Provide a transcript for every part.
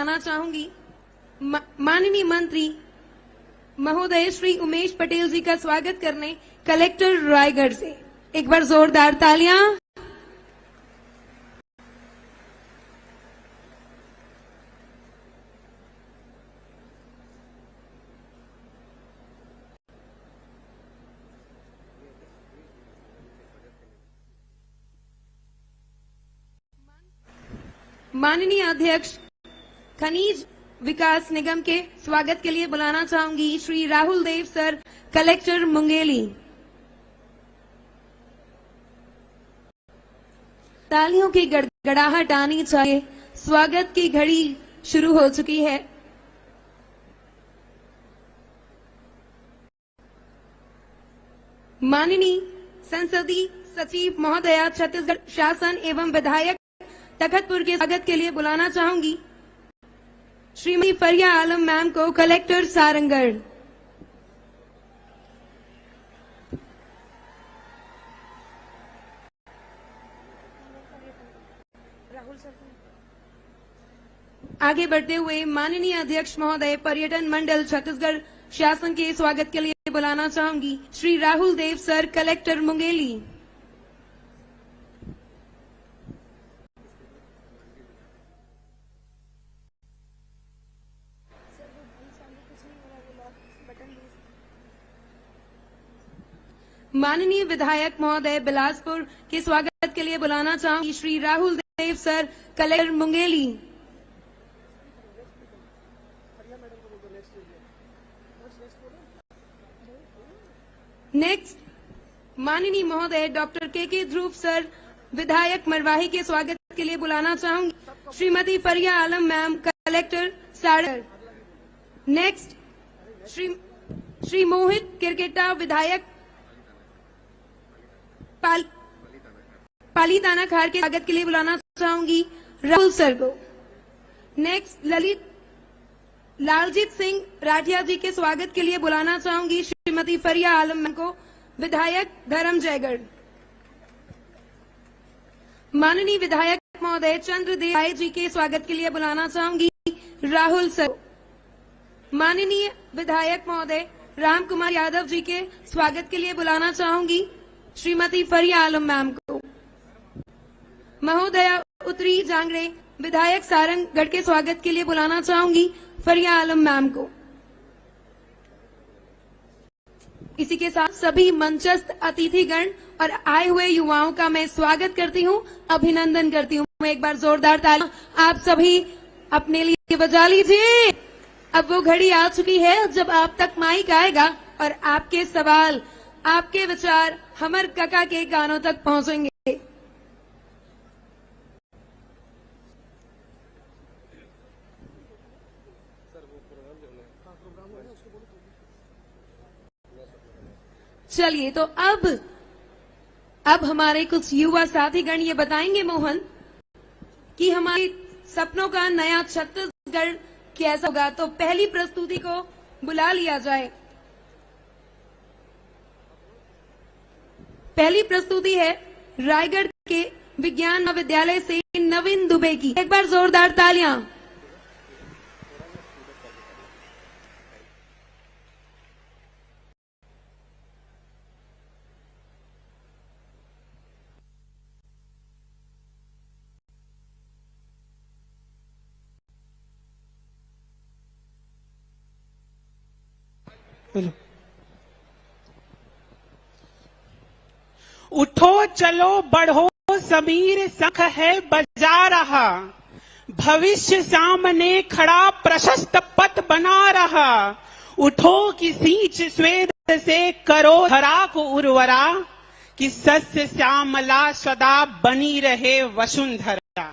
बुलाना चाहूंगी माननीय मंत्री महोदय श्री उमेश पटेल जी का स्वागत करने कलेक्टर रायगढ़ से। एक बार जोरदार तालियां। माननीय अध्यक्ष खनिज विकास निगम के स्वागत के लिए बुलाना चाहूंगी श्री राहुल देव सर, कलेक्टर मुंगेली। तालियों की गड़गड़ाहट आनी चाहिए। स्वागत की घड़ी शुरू हो चुकी है। माननीय संसदीय सचिव महोदया छत्तीसगढ़ शासन एवं विधायक तखतपुर के स्वागत के लिए बुलाना चाहूंगी श्रीमती फरिया आलम मैम को, कलेक्टर सारंगढ़। आगे बढ़ते हुए माननीय अध्यक्ष महोदय पर्यटन मंडल छत्तीसगढ़ शासन के स्वागत के लिए बुलाना चाहूंगी श्री राहुल देव सर, कलेक्टर मुंगेली। माननीय विधायक महोदय बिलासपुर के स्वागत के लिए बुलाना चाहूंगी Shri Rahul Dev sir, collector Mungeli. Next माननीय महोदय डॉक्टर के ध्रुव सर, विधायक मरवाही के स्वागत के लिए बुलाना चाहूंगी Shrimati Fariya Alam ma'am, collector Sarangarh. Next Shri Mohit Kerketta, विधायक पालीताना खार के स्वागत के लिए बुलाना चाहूंगी राहुल सर को। नेक्स्ट लालजीत सिंह राठिया जी के स्वागत के लिए बुलाना चाहूंगी श्रीमती फरिया आलम को, विधायक धर्मजयगढ़। माननीय विधायक महोदय चंद्रदेव राय जी के स्वागत के लिए बुलाना चाहूंगी राहुल सर। माननीय विधायक महोदय राम कुमार यादव जी के स्वागत के लिए बुलाना चाहूंगी श्रीमती फरिया आलम मैम को। महोदया उत्तरी जांगड़े, विधायक सारंगगढ़ के स्वागत के लिए बुलाना चाहूंगी फरिया आलम मैम को। इसी के साथ सभी मंचस्थ अतिथिगण और आए हुए युवाओं का मैं स्वागत करती हूं, अभिनंदन करती हूं। एक बार जोरदार ताली आप सभी अपने लिए बजा लीजिए। अब वो घड़ी आ चुकी है जब आप तक माइक आएगा और आपके सवाल, आपके विचार हमर काका के कानों तक पहुंचेंगे। चलिए, तो अब हमारे कुछ युवा साथीगण ये बताएंगे मोहन कि हमारे सपनों का नया छत्तीसगढ़ कैसा होगा। तो पहली प्रस्तुति को बुला लिया जाए। पहली प्रस्तुति है रायगढ़ के विज्ञान महाविद्यालय से नवीन दुबे की। एक बार जोरदार तालियां। उठो चलो बढ़ो समीर शंख है बजा रहा, भविष्य सामने खड़ा प्रशस्त पथ बना रहा। उठो कि सींच स्वेद से करो धरा को उर्वरा, कि सस्य श्यामला सदा बनी रहे वसुंधरा।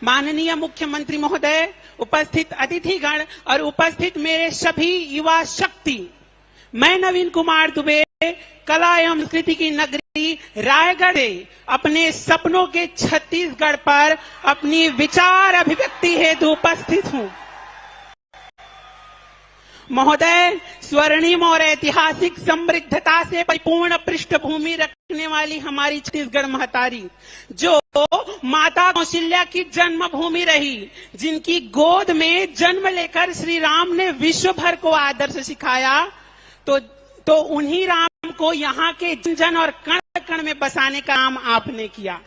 माननीय मुख्यमंत्री महोदय, उपस्थित अतिथिगण और उपस्थित मेरे सभी युवा शक्ति, मैं नवीन कुमार दुबे कला एवं संस्कृति की नगरी रायगढ़ से अपने सपनों के छत्तीसगढ़ पर अपनी विचार अभिव्यक्ति हेतु उपस्थित हूं। महोदय, स्वर्णिम और ऐतिहासिक समृद्धता से परिपूर्ण पृष्ठभूमि रखने वाली हमारी छत्तीसगढ़ महतारी, जो माता कौशल्या की जन्मभूमि रही, जिनकी गोद में जन्म लेकर श्री राम ने विश्व भर को आदर्श सिखाया, तो उन्हीं राम को यहाँ के जन जन और कण कण में बसाने का काम आपने किया।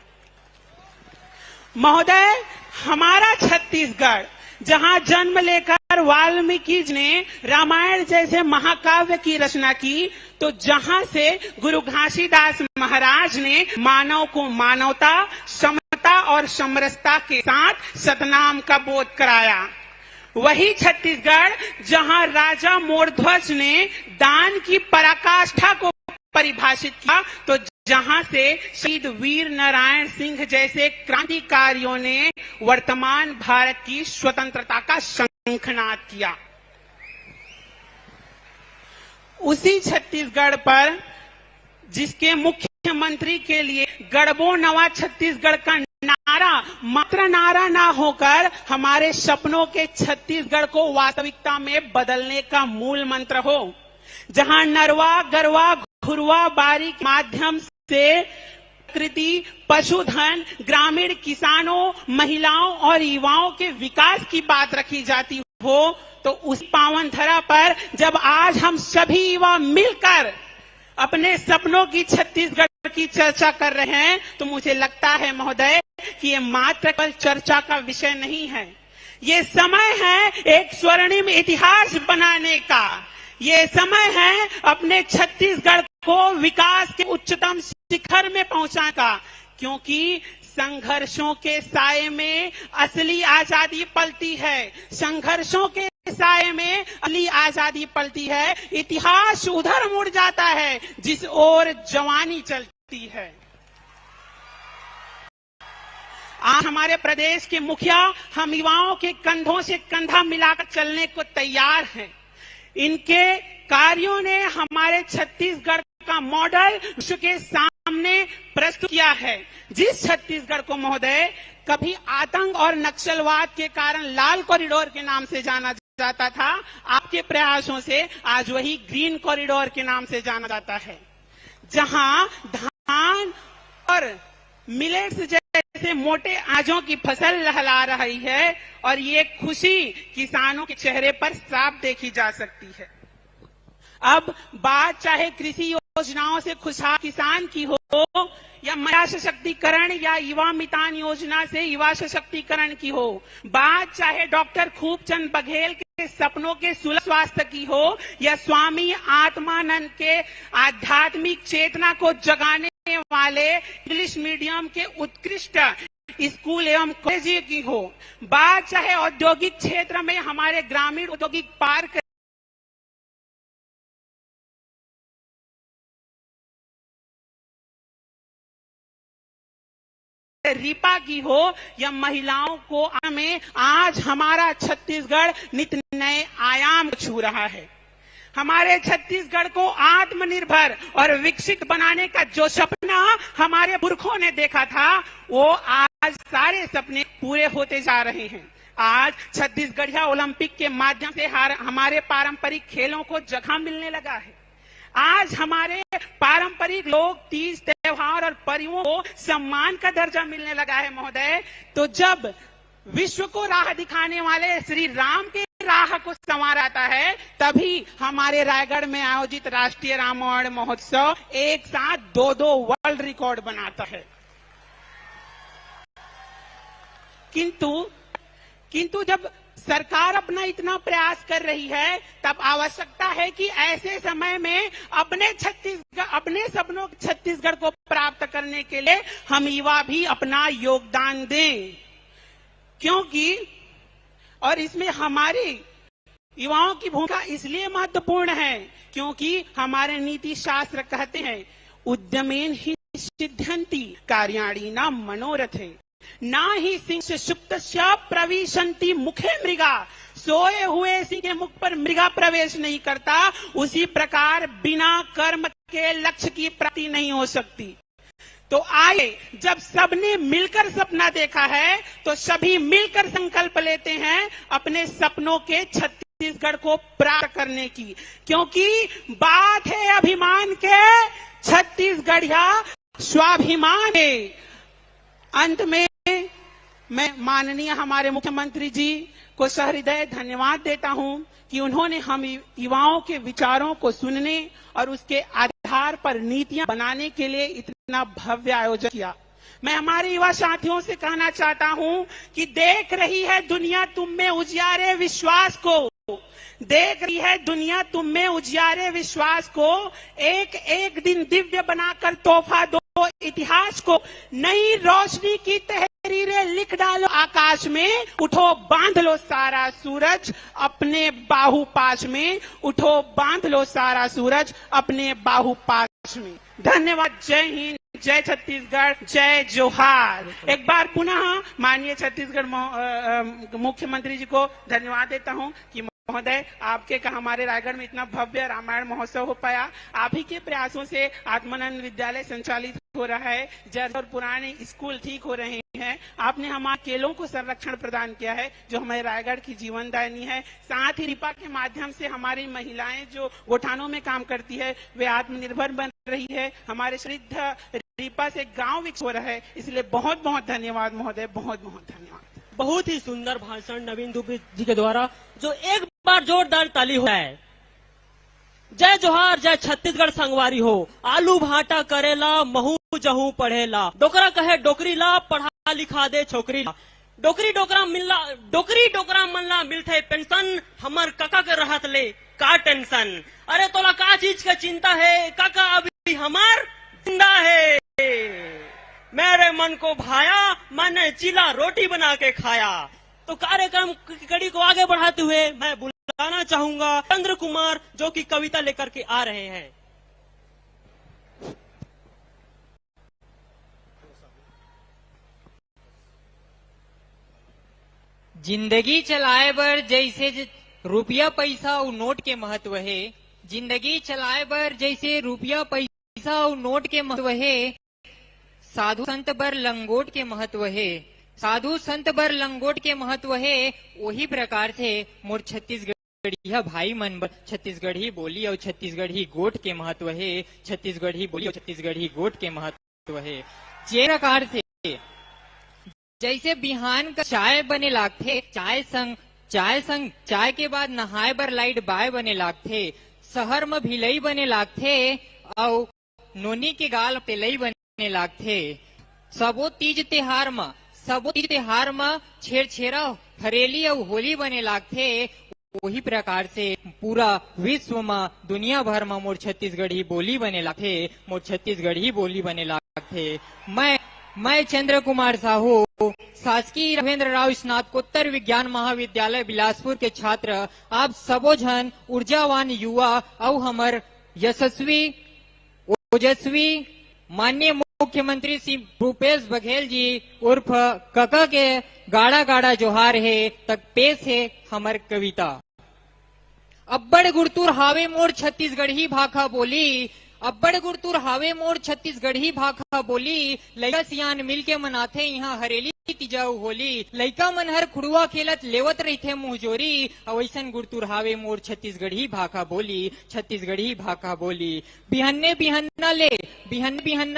महोदय, हमारा छत्तीसगढ़ जहां जन्म लेकर वाल्मीकि जी ने रामायण जैसे महाकाव्य की रचना की, तो जहां से गुरु घासीदास महाराज ने मानव को मानवता, समता और समरसता के साथ सतनाम का बोध कराया, वही छत्तीसगढ़ जहां राजा मोरध्वज ने दान की पराकाष्ठा को परिभाषित किया, तो जहां से शहीद वीर नारायण सिंह जैसे क्रांतिकारियों ने वर्तमान भारत की स्वतंत्रता का शंखनाद किया। उसी छत्तीसगढ़ पर जिसके मुख्यमंत्री के लिए गढ़बो नवा छत्तीसगढ़ का नारा मात्र नारा ना होकर हमारे सपनों के छत्तीसगढ़ को वास्तविकता में बदलने का मूल मंत्र हो, जहां नरवा गरवा घुरवा बारी के माध्यम से प्रकृति, पशुधन, ग्रामीण किसानों, महिलाओं और युवाओं के विकास की बात रखी जाती हो, तो उस पावन धरा पर जब आज हम सभी युवा मिलकर अपने सपनों की छत्तीसगढ़ की चर्चा कर रहे हैं, तो मुझे लगता है महोदय कि ये मात्र केवल चर्चा का विषय नहीं है, ये समय है एक स्वर्णिम इतिहास बनाने का, ये समय है अपने छत्तीसगढ़ को विकास के उच्चतम शिखर में पहुंचाने का, क्योंकि संघर्षों के साए में असली आजादी पलती है, संघर्षों के साए में असली आजादी पलती है, इतिहास उधर मुड़ जाता है जिस ओर जवानी चलती है। आज हमारे प्रदेश के मुखिया हम युवाओं के कंधों से कंधा मिलाकर चलने को तैयार हैं। इनके कार्यों ने हमारे छत्तीसगढ़ का मॉडल विश्व के सामने प्रस्तुत किया है, जिस छत्तीसगढ़ को महोदय कभी आतंक और नक्सलवाद के कारण लाल कॉरिडोर के नाम से जाना जाता था, आपके प्रयासों से आज वही ग्रीन कॉरिडोर के नाम से जाना जाता है, जहां धान और मिलेट्स जैसे मोटे अनाजों की फसल लहला रही है, और ये खुशी किसानों के चेहरे पर साफ देखी जा सकती है। अब बात चाहे कृषि योजनाओं से खुशहाल किसान की हो, या महिला सशक्तिकरण या युवा मितान योजना से युवा सशक्तिकरण की हो, बात चाहे डॉक्टर खूबचंद बघेल के सपनों के सुलभ स्वास्थ्य की हो, या स्वामी आत्मानंद के आध्यात्मिक चेतना को जगाने वाले इंग्लिश मीडियम के उत्कृष्ट स्कूल एवं कॉलेज की हो, बात चाहे औद्योगिक क्षेत्र में हमारे ग्रामीण औद्योगिक पार्क रीपा की हो, या महिलाओं को में आज हमारा छत्तीसगढ़ नित नए आयाम छू रहा है। हमारे छत्तीसगढ़ को आत्मनिर्भर और विकसित बनाने का जो सपना हमारे पुरखों ने देखा था, वो आज सारे सपने पूरे होते जा रहे हैं। आज छत्तीसगढ़िया ओलंपिक के माध्यम से हमारे पारंपरिक खेलों को जगह मिलने लगा है। आज हमारे पारंपरिक लोक तीज त्योहार और पर्वों को सम्मान का दर्जा मिलने लगा है महोदय। तो जब विश्व को राह दिखाने वाले श्री राम के राह को संवाराता है, तभी हमारे रायगढ़ में आयोजित राष्ट्रीय रामायण महोत्सव एक साथ दो वर्ल्ड रिकॉर्ड बनाता है। किंतु जब सरकार अपना इतना प्रयास कर रही है, तब आवश्यकता है कि ऐसे समय में अपने सपनों छत्तीसगढ़ को प्राप्त करने के लिए हम युवा भी अपना योगदान दें, क्योंकि और इसमें हमारी युवाओं की भूमिका इसलिए महत्वपूर्ण है क्योंकि हमारे नीति शास्त्र कहते हैं, उद्यमेन ही सिद्ध्यन्ति कार्याणि न मनोरथे, ना ही सिंह सुप्तस्य प्रविशन्ति मुखे मृगा, सोए हुए सिंह के मुख पर मृगा प्रवेश नहीं करता, उसी प्रकार बिना कर्म के लक्ष्य की प्राप्ति नहीं हो सकती। तो आइए, जब सबने मिलकर सपना देखा है, तो सभी मिलकर संकल्प लेते हैं अपने सपनों के छत्तीसगढ़ को प्राप्त करने की, क्योंकि बात है अभिमान के, छत्तीसगढ़िया स्वाभिमान है। अंत में मैं माननीय हमारे मुख्यमंत्री जी को सहृदय धन्यवाद देता हूं कि उन्होंने हम युवाओं के विचारों को सुनने और उसके आधार पर नीतियां बनाने के लिए इतना भव्य आयोजन किया। मैं हमारे युवा साथियों से कहना चाहता हूं कि देख रही है दुनिया तुम में उजियारे विश्वास को, देख रही है दुनिया तुम में उजियारे विश्वास को, एक एक दिन दिव्य बनाकर तोहफा दो इतिहास को, नई रोशनी की तहरीरें लिख डालो आकाश में, उठो बांध लो सारा सूरज अपने बाहु पाश में, उठो बांध लो सारा सूरज अपने बाहु पाश में। धन्यवाद। जय हिंद, जय छत्तीसगढ़, जय जोहार। एक बार पुनः माननीय छत्तीसगढ़ मुख्यमंत्री जी को धन्यवाद देता हूं कि महोदय आपके का हमारे रायगढ़ में इतना भव्य रामायण महोत्सव हो पाया। आप ही के प्रयासों से आत्मानंद विद्यालय संचालित हो रहा है, जर्जर और पुराने स्कूल ठीक हो रहे हैं। आपने हमारे खेलों को संरक्षण प्रदान किया है जो हमारे रायगढ़ की जीवनदायिनी है। साथ ही रिपा के माध्यम से हमारी महिलाएं जो गोठानों में काम करती है वे आत्मनिर्भर बन रही है। हमारे समृद्ध रिपा से गांव विकसित हो रहा है। इसलिए बहुत बहुत धन्यवाद महोदय, बहुत बहुत धन्यवाद। बहुत ही सुंदर भाषण नवीन दुबे जी के द्वारा, जो एक बार जोरदार ताली हो जाए। जय जोहार, जय छत्तीसगढ़ संगवारी हो। आलू भाटा करेला महू जहू पढ़ेला, डोकरा कहे डोकरी ला पढ़ा लिखा दे छोकरी ला, डोकरी डोकरा मनला मिलते पेंशन, हमर काका के रहत ले का टेंशन। अरे तोला का चीज का चिंता है काका, अभी हमार जिंदा है। मेरे मन को भाया, मैंने चिला रोटी बना के खाया। तो कार्यक्रम की कड़ी को आगे बढ़ाते हुए मैं बुलाना चाहूंगा चंद्र कुमार, जो कि कविता लेकर के आ रहे हैं। जिंदगी चलाए बर जैसे रुपया पैसा और नोट के महत्व है, जिंदगी चलाए बर जैसे रुपया पैसा और नोट के महत्व है, साधु संत बर लंगोट के महत्व है, साधु संत बर लंगोट के महत्व है। वही प्रकार से मोर छत्तीसगढ़िया भाई मन बर छत्तीसगढ़ी बोली और छत्तीसगढ़ी गोट के महत्व है, छत्तीसगढ़ी बोली और छत्तीसगढ़ी गोट के महत्व है। जे प्रकार से जैसे बिहान का चाय बने लागथे, चाय के बाद नहाए बर लाइट बाय बने लागथे, शहर में भिलई बने लागथे और नोनी के गाल तेलई बने लागथे। सबो तीज त्योहार में छेरछेरा हरेली और होली बने लागथे। वही प्रकार से पूरा विश्व में दुनिया भर में मोर छत्तीसगढ़ी बोली बने लागथे, मोर छत्तीसगढ़ी बोली बने लागथे। मैं चंद्र कुमार साहू, शासकीय राघवेंद्र राव स्नातकोत्तर विज्ञान महाविद्यालय बिलासपुर के छात्र, आप सबो जन ऊर्जावान युवा और हमर यशस्वी ओजस्वी माननीय मुख्यमंत्री श्री भूपेश बघेल जी उर्फ कका के गाड़ा गाड़ा जोहार है तक पेश है हमर कविता। अब्बड़ गुड़तुर हावे मोर छत्तीसगढ़ी भाखा बोली, अब्बड़ गुड़तुर हावे मोर छत्तीसगढ़ी भाखा बोली, लइका सियान मिल के मनाथे यहाँ हरेली तिजाऊ होली, लइका मन हर खुड़ुआ खेलत लेवत रहीथे मुहजोरी, अवैसन गुड़तुर हावे मोर छत्तीसगढ़ी भाखा बोली, छत्तीसगढ़ी भाखा बोली। बिहन्ने बिहन्ना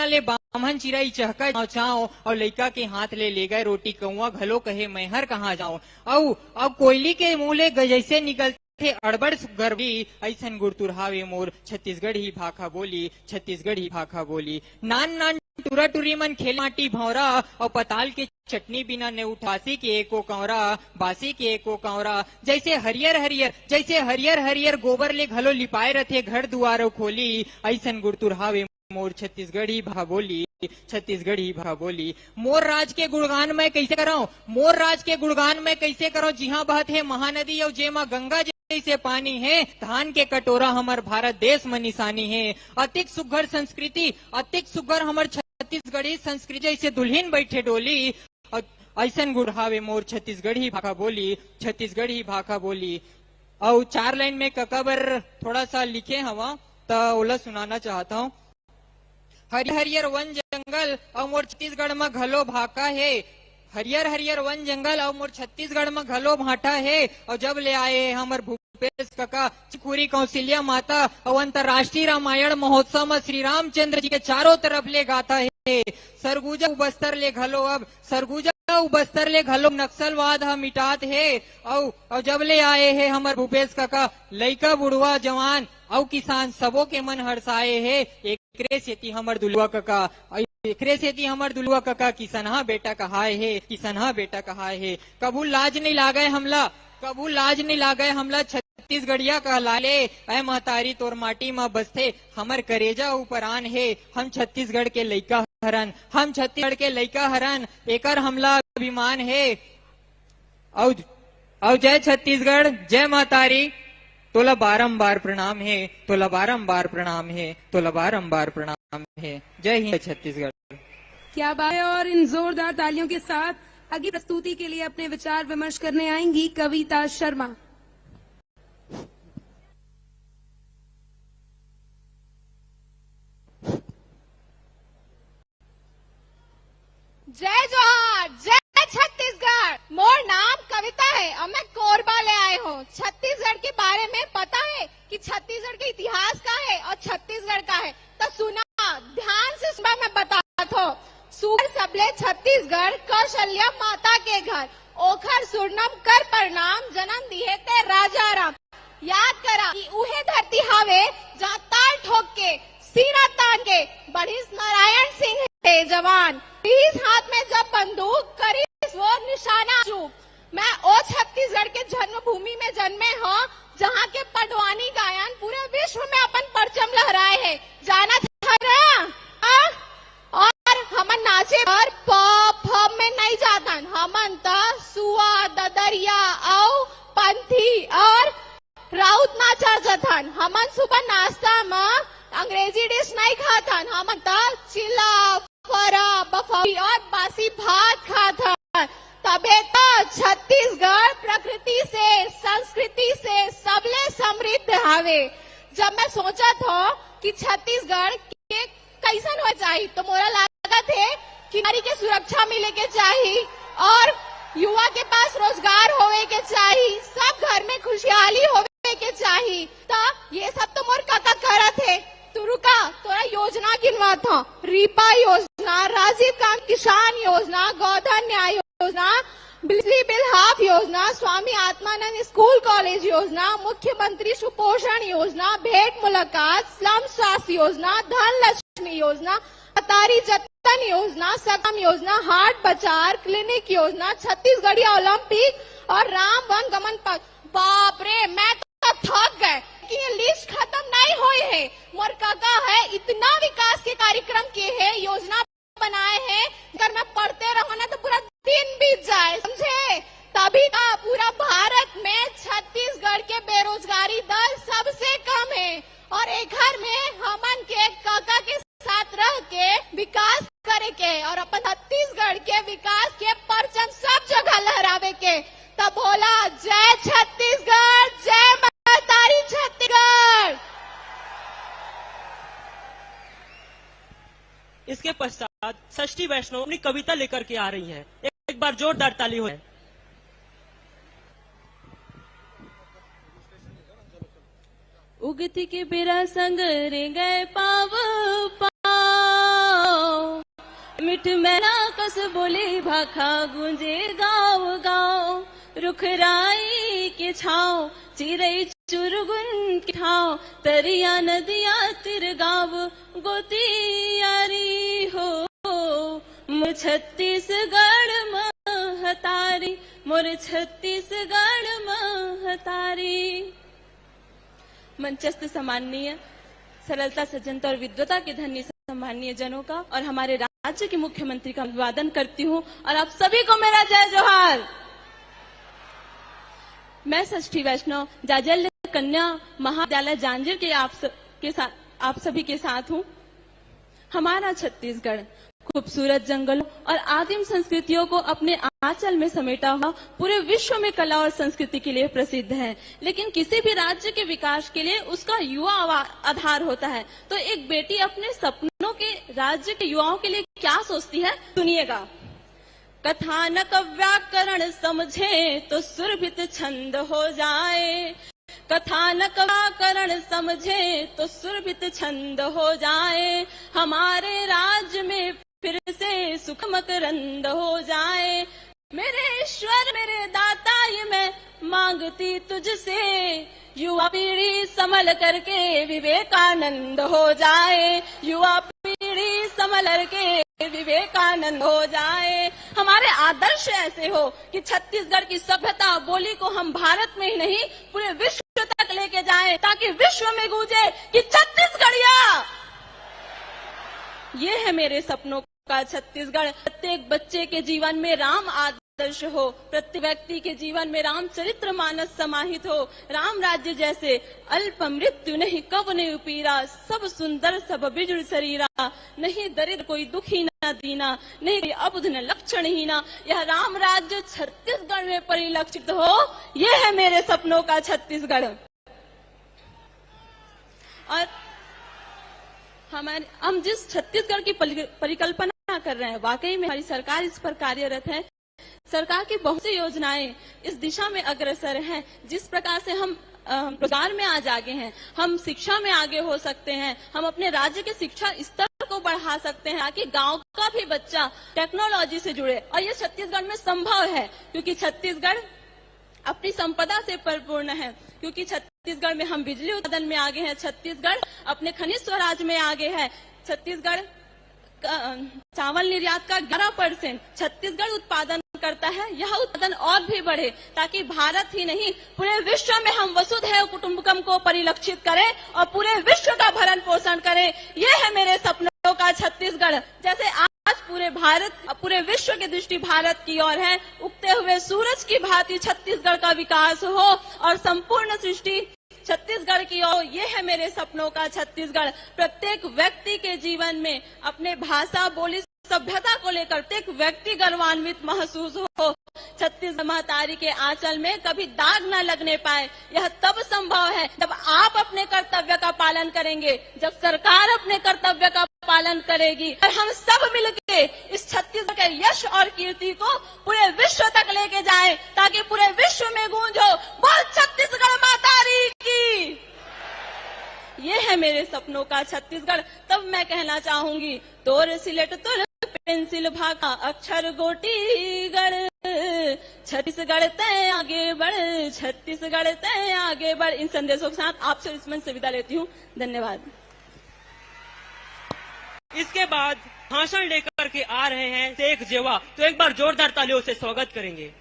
ले बामन चिराई चहका चाओ और लइका के हाथ ले गए रोटी कौआ घलो कहे मैं हर कहाँ जाऊं, औ कोयली के मुंह ले जैसे निकलते थे अड़बड़ गर्वी, ऐसन गुड़तुर हावे मोर छत्तीसगढ़ी भाखा बोली, छत्तीसगढ़ी भाखा बोली। नान टूरा टूरी मन खेल माटी भौरा और पताल के चटनी बिना ने उठासी के एको कौरा, बासी के एको कौरा, जैसे हरियर हरियर गोबर ले घलो लिपाए रथे घर दुआरो खोली, ऐसन गुड़तुर हावे मोर छत्तीसगढ़ी भा बोली, छत्तीसगढ़ी भा बोली। मोर राज के गुणगान मैं कैसे करो, जिहाँ बहत है महानदी और जेमा गंगा जैसे पानी है, धान के कटोरा हमर भारत देश में निशानी है। अतिक सुघर हमर छत्तीसगढ़ी संस्कृति जैसे दुल्हन बैठे डोली, ऐसन गुड़हावे मोर छत्तीसगढ़ी भाखा बोली, छत्तीसगढ़ी भाखा बोली। और 4 लाइन में ककाबर थोड़ा सा लिखे हवा तो ओला सुनाना चाहता हूँ। हरियर वन जंगल और मोर छत्तीसगढ़ में घलो भाका है, हरियर वन जंगल और मोर छत्तीसगढ़ में घलो भाटा है। और जब ले आए हमर भूपेश कका चिखुरी कौशल्या माता और अंतर्राष्ट्रीय रामायण महोत्सव में श्री रामचंद्र जी के चारों तरफ ले गाता है। हे सरगुजा बस्तर ले घलो अब सरगुजा बस्तर ले घलो नक्सलवाद ह मिटात हे औ जब ले आए हे हमर भूपेश काका लइका बुढ़वा जवान औ किसान सबो के मन हर्षाए हे एकरे सेती हमर दुलवा काका एकरे सेती हमर दुलवा काका किसनहा बेटा कहाए हे किसनहा बेटा कहाए हे कबू लाज नहीं लागे हमला कबू लाज नहीं लागे हमला छत्तीसगढ़िया कहलाले ऐ महतारी तोर माटी में बसथे हमर करेजा ऊपरान हे हम छत्तीसगढ़ के लइका हरन हम छत्तीसगढ़ के लइका हरन एकर हमला अभिमान है औ जय छत्तीसगढ़ जय महतारी तोला बारंबार प्रणाम है तोला बारंबार प्रणाम है तोला बारंबार प्रणाम है जय हिंद छत्तीसगढ़। क्या बात है। और इन जोरदार तालियों के साथ अगली प्रस्तुति के लिए अपने विचार विमर्श करने आएंगी कविता शर्मा। जय जोहार जय छत्तीसगढ़। मोर नाम कविता है और मैं कोरबा ले आए हूँ। छत्तीसगढ़ के बारे में पता है कि छत्तीसगढ़ के इतिहास का है और छत्तीसगढ़ का है तो सुना ध्यान से सुना मैं बताता हूँ। सुगर सबले छत्तीसगढ़ कौशल्या माता के घर ओखर सुरनम कर प्रणाम जन्म दिए ते राजा राम। याद करा कि उहे धरती हावे जहाँ ताल ठोक के सीना तान के बढ़िस नारायण सिंह थे जवान 20 हाथ में जब बंदूक करीस वो निशाना चूक। मैं ओ छत्तीसगढ़ के जन्मभूमि में जन्मे हूँ जहाँ के पटवानी गायन पूरे विश्व में अपन परचम लहराए है जाना था ना। और हमन नाचे पर पब में नहीं जातन हमन त सुआ ददरिया औ पंथी और राउत नाचा जथन। हमन सुबह नाश्ता में अंग्रेजी डिश नहीं खातन हमन त चिल्ला फरा बफी और बासी भात खातन। तबे तो छत्तीसगढ़ प्रकृति से संस्कृति से सबले समृद्ध हावे। जब मैं सोचा था कि छत्तीसगढ़ के कैसन हो चाहिए तो मोरा लागत है कि नारी के सुरक्षा मिले के चाहिए और युवा के पास रोजगार होवे के चाहिए सब घर में खुशहाली होवे के चाहिए। तो ये सब तो मोर काका करत है तू रुका तोरा योजना गिनवा था रीपा योजना राजीव गांधी किसान योजना गोधन न्याय योजना बिजली बिल हाफ योजना स्वामी आत्मानंद स्कूल कॉलेज योजना मुख्यमंत्री सुपोषण योजना भेंट मुलाकात स्लम स्वास्थ्य योजना धन लक्ष्मी योजना अतारी जतन योजना सकम योजना हाट बाजार क्लिनिक योजना छत्तीसगढ़िया ओलंपिक और राम वन गमन पथ। बाप रे मैं तो थक गए कि ये लिस्ट खत्म नहीं हुई है। मोर काका है इतना विकास के कार्यक्रम किए हैं योजना बनाए हैं अगर मैं पढ़ते रहूं ना तो पूरा दिन बीत जाए समझे। तभी का पूरा भारत में छत्तीसगढ़ के बेरोजगारी दर सबसे कम है और एक घर में हमन के काका के साथ रह के विकास करे के और अपन छत्तीसगढ़ के विकास के परचम सब जगह लहरावे के। तब बोला जय छत्तीसगढ़ जय महतारी छत्तीसगढ़। इसके पश्चात षष्ठी वैष्णव अपनी कविता लेकर के आ रही हैं। एक बार जोरदार ताली हो। उगती के बेरा संग रे गए पाव पाव मिठ मैना कस बोले भाखा गूंजे गाँव गाँव रुखराई के छाव चिरई चुरगुन के ठाव तरिया नदिया तिर गाँव गोतियारी हो मोर छत्तीसगढ़ महतारी मोर छत्तीसगढ़ महतारी। मंचस्थ सम्माननीय सरलता सज्जनता और विद्वता के धन्य सम्माननीय जनों का और हमारे राज्य के मुख्यमंत्री का अभिवादन करती हूँ और आप सभी को मेरा जय जोहार। मैं षष्ठी वैष्णव जाजल्य कन्या महाविद्यालय जांजगीर के आप सभी के साथ हूँ। हमारा छत्तीसगढ़ खूबसूरत जंगलों और आदिम संस्कृतियों को अपने आंचल में समेटा हुआ पूरे विश्व में कला और संस्कृति के लिए प्रसिद्ध है। लेकिन किसी भी राज्य के विकास के लिए उसका युवा आधार होता है। तो एक बेटी अपने सपनों के राज्य के युवाओं के लिए क्या सोचती है सुनिएगा। कथानक व्याकरण समझे तो सुरभित छंद हो जाए कथानक व्याकरण समझे तो सुरभित छंद हो जाए हमारे राज्य में फिर से सुख मकरंद हो जाए। मेरे ईश्वर मेरे दाता ये मैं मांगती तुझसे, युवा पीढ़ी संभल करके विवेकानंद हो जाए। युवा पीढ़ी संभल करके विवेकानंद हो जाए। हमारे आदर्श ऐसे हो कि छत्तीसगढ़ की सभ्यता बोली को हम भारत में ही नहीं पूरे विश्व तक लेके जाएं, ताकि विश्व में गूंजे कि छत्तीसगढ़िया। ये है मेरे सपनों का छत्तीसगढ़। प्रत्येक बच्चे के जीवन में राम आदर्श हो, प्रत्येक व्यक्ति के जीवन में रामचरित्र मानस समाहित हो। राम राज्य जैसे अल्प मृत्यु नहीं कब ने उपीरा, सब सुंदर सब बिजुड़ शरीरा। नहीं दरिद्र कोई दुखी न दीना, नहीं कोई अबुध न लक्षणहीना। यह राम राज्य छत्तीसगढ़ में परिलक्षित हो, यह है मेरे सपनों का छत्तीसगढ़। और हम जिस छत्तीसगढ़ की परिकल्पना कर रहे हैं, वाकई में हमारी सरकार इस पर कार्यरत है। सरकार की बहुत सी योजनाएं इस दिशा में अग्रसर हैं। जिस प्रकार से हम रोजगार में आज आगे हैं, हम शिक्षा में आगे हो सकते हैं, हम अपने राज्य के शिक्षा स्तर को बढ़ा सकते हैं, ताकि गांव का भी बच्चा टेक्नोलॉजी से जुड़े। और ये छत्तीसगढ़ में संभव है, क्योंकि छत्तीसगढ़ अपनी संपदा से परिपूर्ण है। क्योंकि छत्तीसगढ़ में हम बिजली उत्पादन में आगे हैं, छत्तीसगढ़ अपने खनिज स्वराज में आगे है, छत्तीसगढ़ चावल निर्यात का 11% छत्तीसगढ़ उत्पादन करता है। यह उत्पादन और भी बढ़े, ताकि भारत ही नहीं पूरे विश्व में हम वसुधैव कुटुंबकम को परिलक्षित करें और पूरे विश्व का भरण पोषण करें। ये है मेरे सपनों का छत्तीसगढ़। जैसे आज पूरे विश्व की दृष्टि भारत की ओर है, उगते हुए सूरज की भांति छत्तीसगढ़ का विकास हो और संपूर्ण सृष्टि छत्तीसगढ़ की ओर। ये है मेरे सपनों का छत्तीसगढ़। प्रत्येक व्यक्ति के जीवन में अपने भाषा बोली सभ्यता को लेकर प्रत्येक व्यक्ति गर्वान्वित महसूस हो। छत्तीसगढ़ महतारी के आंचल में कभी दाग न लगने पाए। यह तब संभव है जब आप अपने कर्तव्य का पालन करेंगे, जब सरकार अपने कर्तव्य का पालन करेगी, और हम सब मिलके इस छत्तीसगढ़ के यश और कीर्ति को पूरे विश्व तक लेके जाएं, ताकि पूरे विश्व में गूंज हो, बोल छत्तीसगढ़ महतारी की। ये है मेरे सपनों का छत्तीसगढ़। तब मैं कहना चाहूंगी, तोर सिलेट तोर पेंसिल भाका अक्षर गोटीगढ़, छत्तीसगढ़ तय आगे बढ़, छत्तीसगढ़ तय आगे बढ़। इन संदेशों के साथ आपसे इस मंच से विदा लेती हूँ। धन्यवाद। इसके बाद भाषण लेकर के आ रहे हैं शेख जेवा, तो एक बार जोरदार तालियों से स्वागत करेंगे।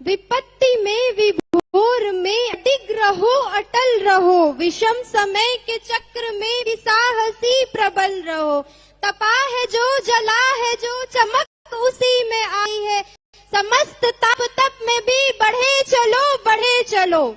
विपत्ति में विभोर में अडिग रहो अटल रहो, विषम समय के चक्र में भी साहसी प्रबल रहो। तपा है जो जला है जो चमक उसी में आई है, समस्त तप में भी बढ़े चलो।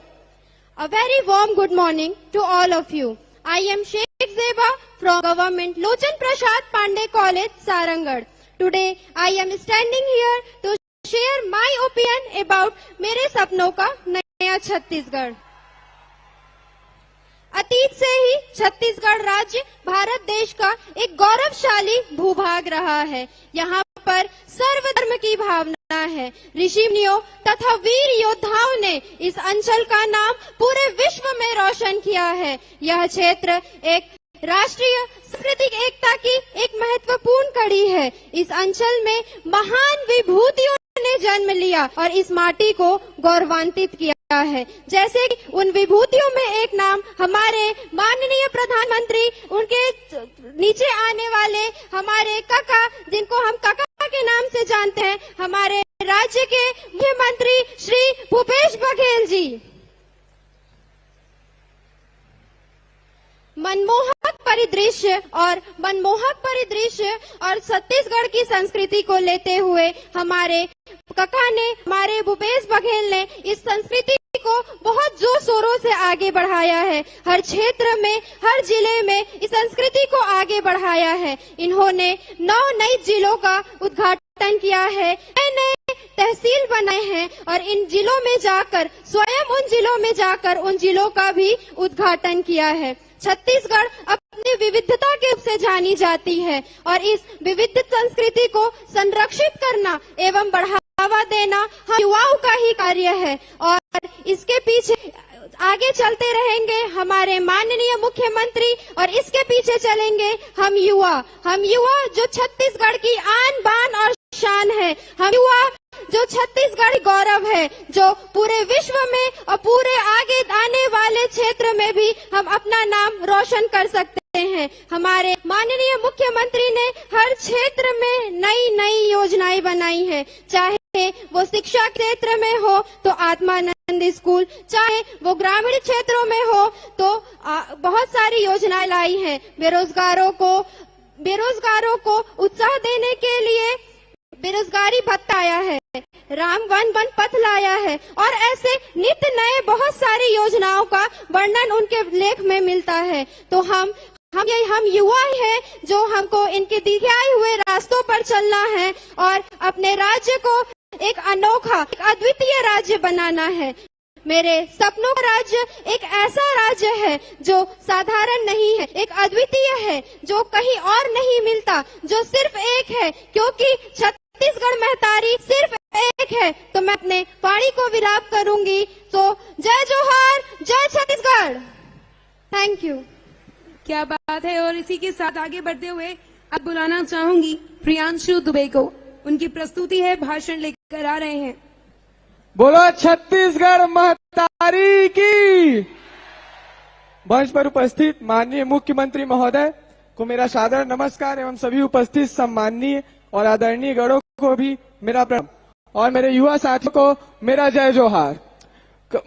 A very warm good morning to all of you. I am Sheikh Zeba from Government Lochan Prasad Pandey College, Sarangarh. Today I am standing here to share my opinion about मेरे सपनों का नया छत्तीसगढ़। अतीत से ही छत्तीसगढ़ राज्य भारत देश का एक गौरवशाली भूभाग रहा है। यहाँ पर सर्वधर्म की भावना है। ऋषि मुनियों तथा वीर योद्धाओं ने इस अंचल का नाम पूरे विश्व में रोशन किया है। यह क्षेत्र एक राष्ट्रीय सांस्कृतिक एकता की एक महत्वपूर्ण कड़ी है। इस अंचल में महान विभूतियों ने जन्म लिया और इस माटी को गौरवान्वित किया है। जैसे कि उन विभूतियों में एक नाम हमारे माननीय प्रधानमंत्री, उनके नीचे आने वाले हमारे काका, जिनको हम काका के नाम से जानते हैं, हमारे राज्य के मुख्यमंत्री श्री भूपेश बघेल जी। मनमोहक परिदृश्य और छत्तीसगढ़ की संस्कृति को लेते हुए हमारे काका ने, हमारे भूपेश बघेल ने इस संस्कृति को बहुत जोर शोरों से आगे बढ़ाया है। हर क्षेत्र में, हर जिले में इस संस्कृति को आगे बढ़ाया है। इन्होंने 9 नए जिलों का उद्घाटन किया है, नए तहसील बनाए हैं और इन जिलों में जाकर, स्वयं उन जिलों में जाकर उन जिलों का भी उद्घाटन किया है। छत्तीसगढ़ अपनी विविधता के रूप से जानी जाती है और इस विविध संस्कृति को संरक्षित करना एवं बढ़ावा बढ़ावा देना हम युवाओं का ही कार्य है और इसके पीछे आगे चलते रहेंगे हमारे माननीय मुख्यमंत्री और इसके पीछे चलेंगे हम युवा जो छत्तीसगढ़ की आन बान और शान है, हम युवा जो छत्तीसगढ़ गौरव है, जो पूरे विश्व में और पूरे आगे आने वाले क्षेत्र में भी हम अपना नाम रोशन कर सकते हैं। हमारे माननीय मुख्यमंत्री ने हर क्षेत्र में नई नई योजनाएं बनाई है, चाहे वो शिक्षा क्षेत्र में हो तो आत्मानंद स्कूल, चाहे वो ग्रामीण क्षेत्रों में हो तो बहुत सारी योजनाएं लाई हैं। बेरोजगारों को उत्साह देने के लिए बेरोजगारी भत्ता आया है, राम वन पथ लाया है और ऐसे नित्य नए बहुत सारी योजनाओं का वर्णन उनके लेख में मिलता है। तो हम युवा ही हैं जो हमको इनके दिखाए हुए रास्तों पर चलना है और अपने राज्य को एक अनोखा, एक अद्वितीय राज्य बनाना है। मेरे सपनों का राज्य एक ऐसा राज्य है जो साधारण नहीं है, एक अद्वितीय है, जो कहीं और नहीं मिलता, जो सिर्फ एक है, क्योंकि छत्तीसगढ़ महतारी सिर्फ एक है। तो मैं अपने वाणी को विराम करूंगी। तो जय जोहार, जय छत्तीसगढ़। Thank you. क्या बात है। और इसी के साथ आगे बढ़ते हुए अब बुलाना चाहूंगी प्रियांशु दुबे को। उनकी प्रस्तुति है, भाषण लेकर आ रहे हैं। बोलो छत्तीसगढ़ महतारी की। मंच पर उपस्थित माननीय मुख्यमंत्री महोदय को मेरा सादर नमस्कार एवं सभी उपस्थित सम्माननीय और आदरणीय गणों को भी मेरा प्रणाम और मेरे युवा साथियों को मेरा जय जोहार।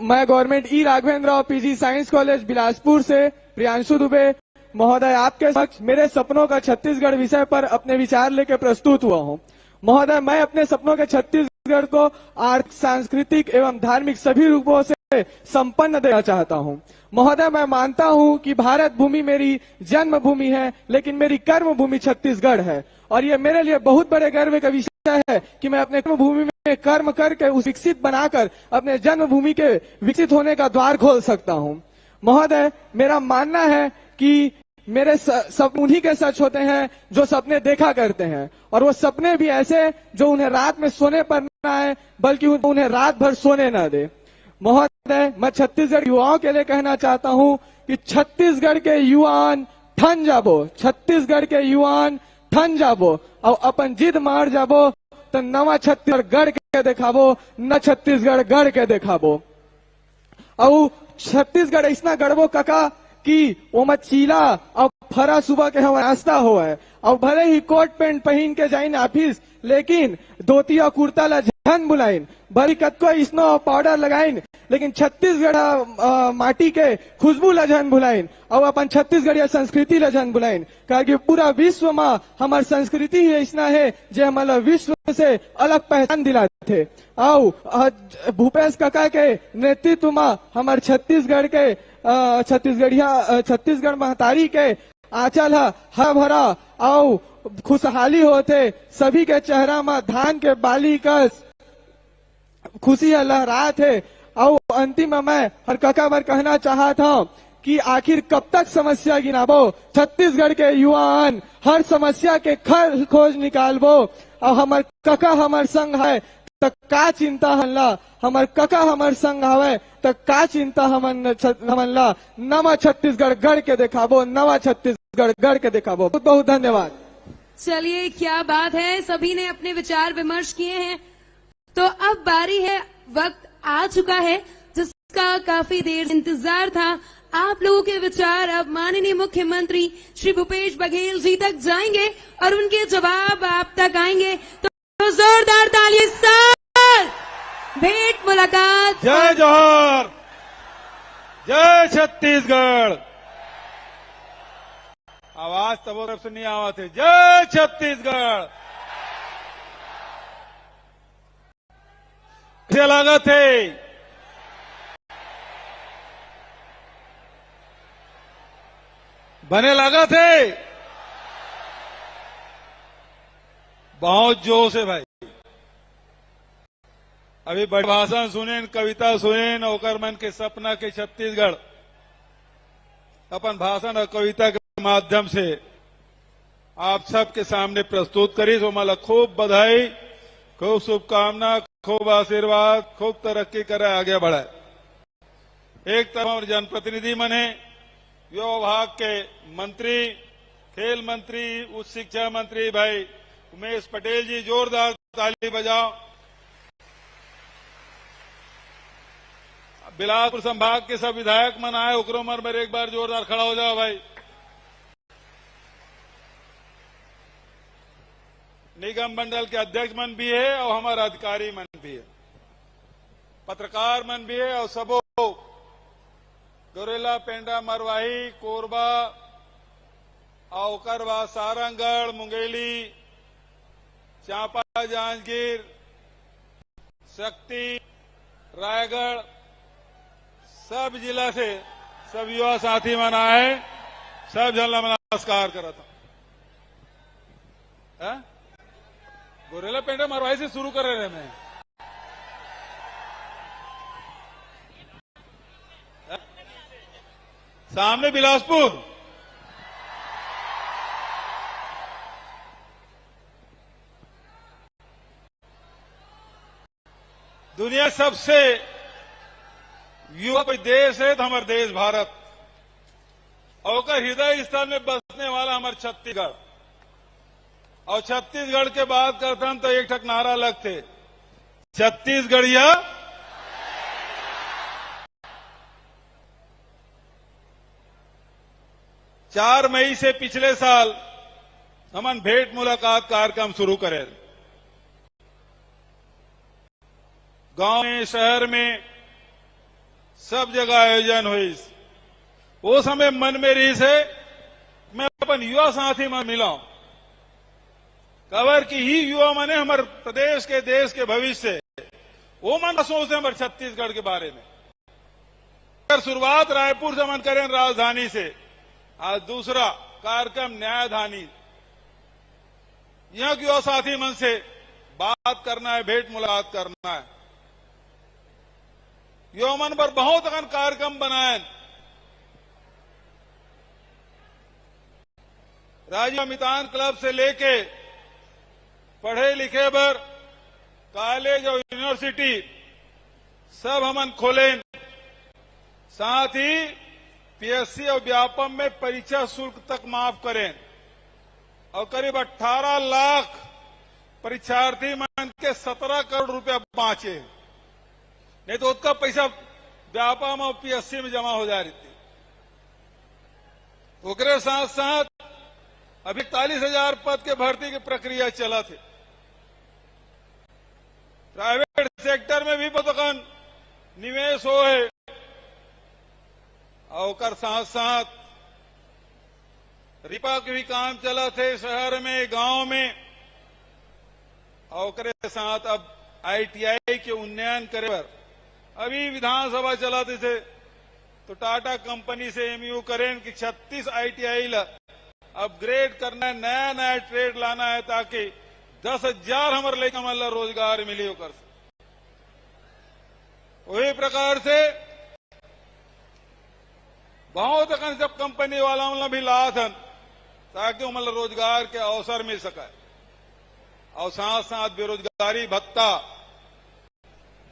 मैं government E Raghavendra Rao PG science college Bilaspur से प्रियांशु दुबे महोदय आपके समक्ष मेरे सपनों का छत्तीसगढ़ विषय पर अपने विचार लेकर प्रस्तुत हुआ हूं। महोदय, मैं अपने सपनों के छत्तीसगढ़ को आर्थिक, सांस्कृतिक एवं धार्मिक सभी रूपों से संपन्न देना चाहता हूं। महोदय, मैं मानता हूं कि भारत भूमि मेरी जन्मभूमि है, लेकिन मेरी कर्म भूमि छत्तीसगढ़ है और ये मेरे लिए बहुत बड़े गर्व का विषय है कि मैं अपने कर्मभूमि में कर्म करके उस विकसित बनाकर अपने जन्मभूमि के विकसित होने का द्वार खोल सकता हूं। महोदय, मेरा मानना है कि मेरे सपने उन्हीं के सच होते हैं जो सपने देखा करते हैं, और वो सपने भी ऐसे जो उन्हें रात में सोने पर न आए बल्कि उन्हें रात भर सोने न दे। महोदय, मैं छत्तीसगढ़ युवाओं के लिए कहना चाहता हूं कि छत्तीसगढ़ के युवान ठन जाबो, छत्तीसगढ़ के युवान ठन जाबो और अपन जिद मार जाबो तो नवा छत्तीसगढ़ गढ़ के दिखाबो, न छत्तीसगढ़ गढ़ के दिखाबो। और छत्तीसगढ़ ऐसा गढ़बो काका कि ओमा चीला और फरा सुबह के हमारा रास्ता हो है, और भले ही कोट पैंट पहन के जाइन ऑफिस, लेकिन धोती और कुर्ता ला झन बुलाइन, भले कतको स्नो और पाउडर लगाइन, लेकिन छत्तीसगढ़ माटी के खुशबू ला झन बुलाइन और अपन छत्तीसगढ़िया संस्कृति ला झन बुलाइन। क्योंकि पूरा विश्व में हमार संस्कृति ही ऐसा है जो हमारा विश्व से अलग पहचान दिलाते। और भूपेश काका के नेतृत्व में हमारे छत्तीसगढ़ के छत्तीसगढ़ महतारी के आंचल हरा भरा और खुशहाली होते, सभी के चेहरा में धान के बाली कस खुशी लहरात है। और अंतिम में मैं हर काका बार कहना चाहता हूं कि आखिर कब तक समस्या गिनाबो, छत्तीसगढ़ के युवान हर समस्या के खल खोज निकालबो। और हमार काका हमार संग है तो का चिंता हल्ला, हमार काका हमार संग हवे तो का चिंता हमला। नवा छत्तीसगढ़ गढ़ के दिखाबो, नवा छत्तीसगढ़ गढ़ के दिखाबो। बहुत बहुत धन्यवाद। चलिए, क्या बात है। सभी ने अपने विचार विमर्श किए हैं, तो अब बारी है, वक्त आ चुका है जिसका काफी देर से इंतजार था। आप लोगों के विचार अब माननीय मुख्यमंत्री श्री भूपेश बघेल जी तक जाएंगे और उनके जवाब आप तक आएंगे। तो जोरदार ताली साथ भेंट मुलाकात। जय जोहार, जय छत्तीसगढ़। आवाज तबो तरफ से नहीं आवा थे। जय छत्तीसगढ़। से लागत है बने लागत है बहुत जोश है भाई। अभी बड़े भाषण सुने, कविता सुने, ओकर मन के सपना के छत्तीसगढ़ अपन भाषण और कविता के माध्यम से आप सबके सामने प्रस्तुत करी। तो मला खूब बधाई, खूब शुभकामना, खूब आशीर्वाद, खूब तरक्की करे, आगे बढ़े। एक तरफ हमारे जनप्रतिनिधि बने, युवा विभाग के मंत्री, खेल मंत्री, उच्च शिक्षा मंत्री भाई उमेश पटेल जी, जोरदार ताली बजाओ। बिलासपुर संभाग के सब विधायक मन आए, उकरो मन पर एक बार जोरदार खड़ा हो जाओ भाई। निगम मंडल के अध्यक्ष मन भी है और हमारा अधिकारी मन भी है, पत्रकार मन भी है और सबो गोरेला, पेंडा, मरवाही, कोरबा और ओकर बाद सारंगगढ़, मुंगेली, चांपा, जांजगीर, शक्ति, रायगढ़, सब जिला से सब युवा साथी मन आए, सब जन नमस्कार करता। गोरेला, पेंडा, मरवाही से शुरू कर रहे हैं। मैं सामने बिलासपुर, दुनिया सबसे युवा कोई देश है तो हमारा देश भारत, और हृदय स्थल में बसने वाला हमारा छत्तीसगढ़। और छत्तीसगढ़ के बात करते हम तो एक ठक नारा लगते, छत्तीसगढ़िया 4 मई से पिछले साल हमन भेंट मुलाकात कार्यक्रम शुरू करे। गांव में, शहर में, सब जगह आयोजन हुई। वो समय मन में रही से मैं अपन युवा साथी में मिला, कवर की ही युवा मने हमारे प्रदेश के, देश के भविष्य, वो मन सोचते हमारे छत्तीसगढ़ के बारे में। अगर शुरुआत रायपुर से मन करें, राजधानी से, आज दूसरा कार्यक्रम न्यायधानी, यहां युवा साथी मन से बात करना है, भेंट मुलाकात करना है। युवा मन पर बहुत अगन कार्यक्रम बनाए। राजीव मितान क्लब से लेके पढ़े लिखे बर कॉलेज और यूनिवर्सिटी सब हमन खोले। साथ ही पीएससी और व्यापम में परीक्षा शुल्क तक माफ करें और करीब 18 लाख परीक्षार्थी मन के 17 करोड़ रुपया बांचे, नहीं तो उसका पैसा व्यापम और पीएससी में जमा हो जा रही थी। उसके साथ साथ अभी 41,000 पद के भर्ती की प्रक्रिया चला थे। प्राइवेट सेक्टर में भी बहुत निवेश हो है, और साथ साथ रिपा के भी काम चला थे शहर में, गांव में, और साथ अब आईटीआई के उन्नयन करे पर अभी विधानसभा चलाते थे तो टाटा कंपनी से एमयू करें कि 36 आईटीआई ला अपग्रेड करना है, नया नया ट्रेड लाना है ताकि 10,000 हमारे लेकर मतलब रोजगार मिले होकर। वही प्रकार से बहुत जब कंपनी वाला भी ला था ताकि मतलब रोजगार के अवसर मिल सके, और साथ साथ बेरोजगारी भत्ता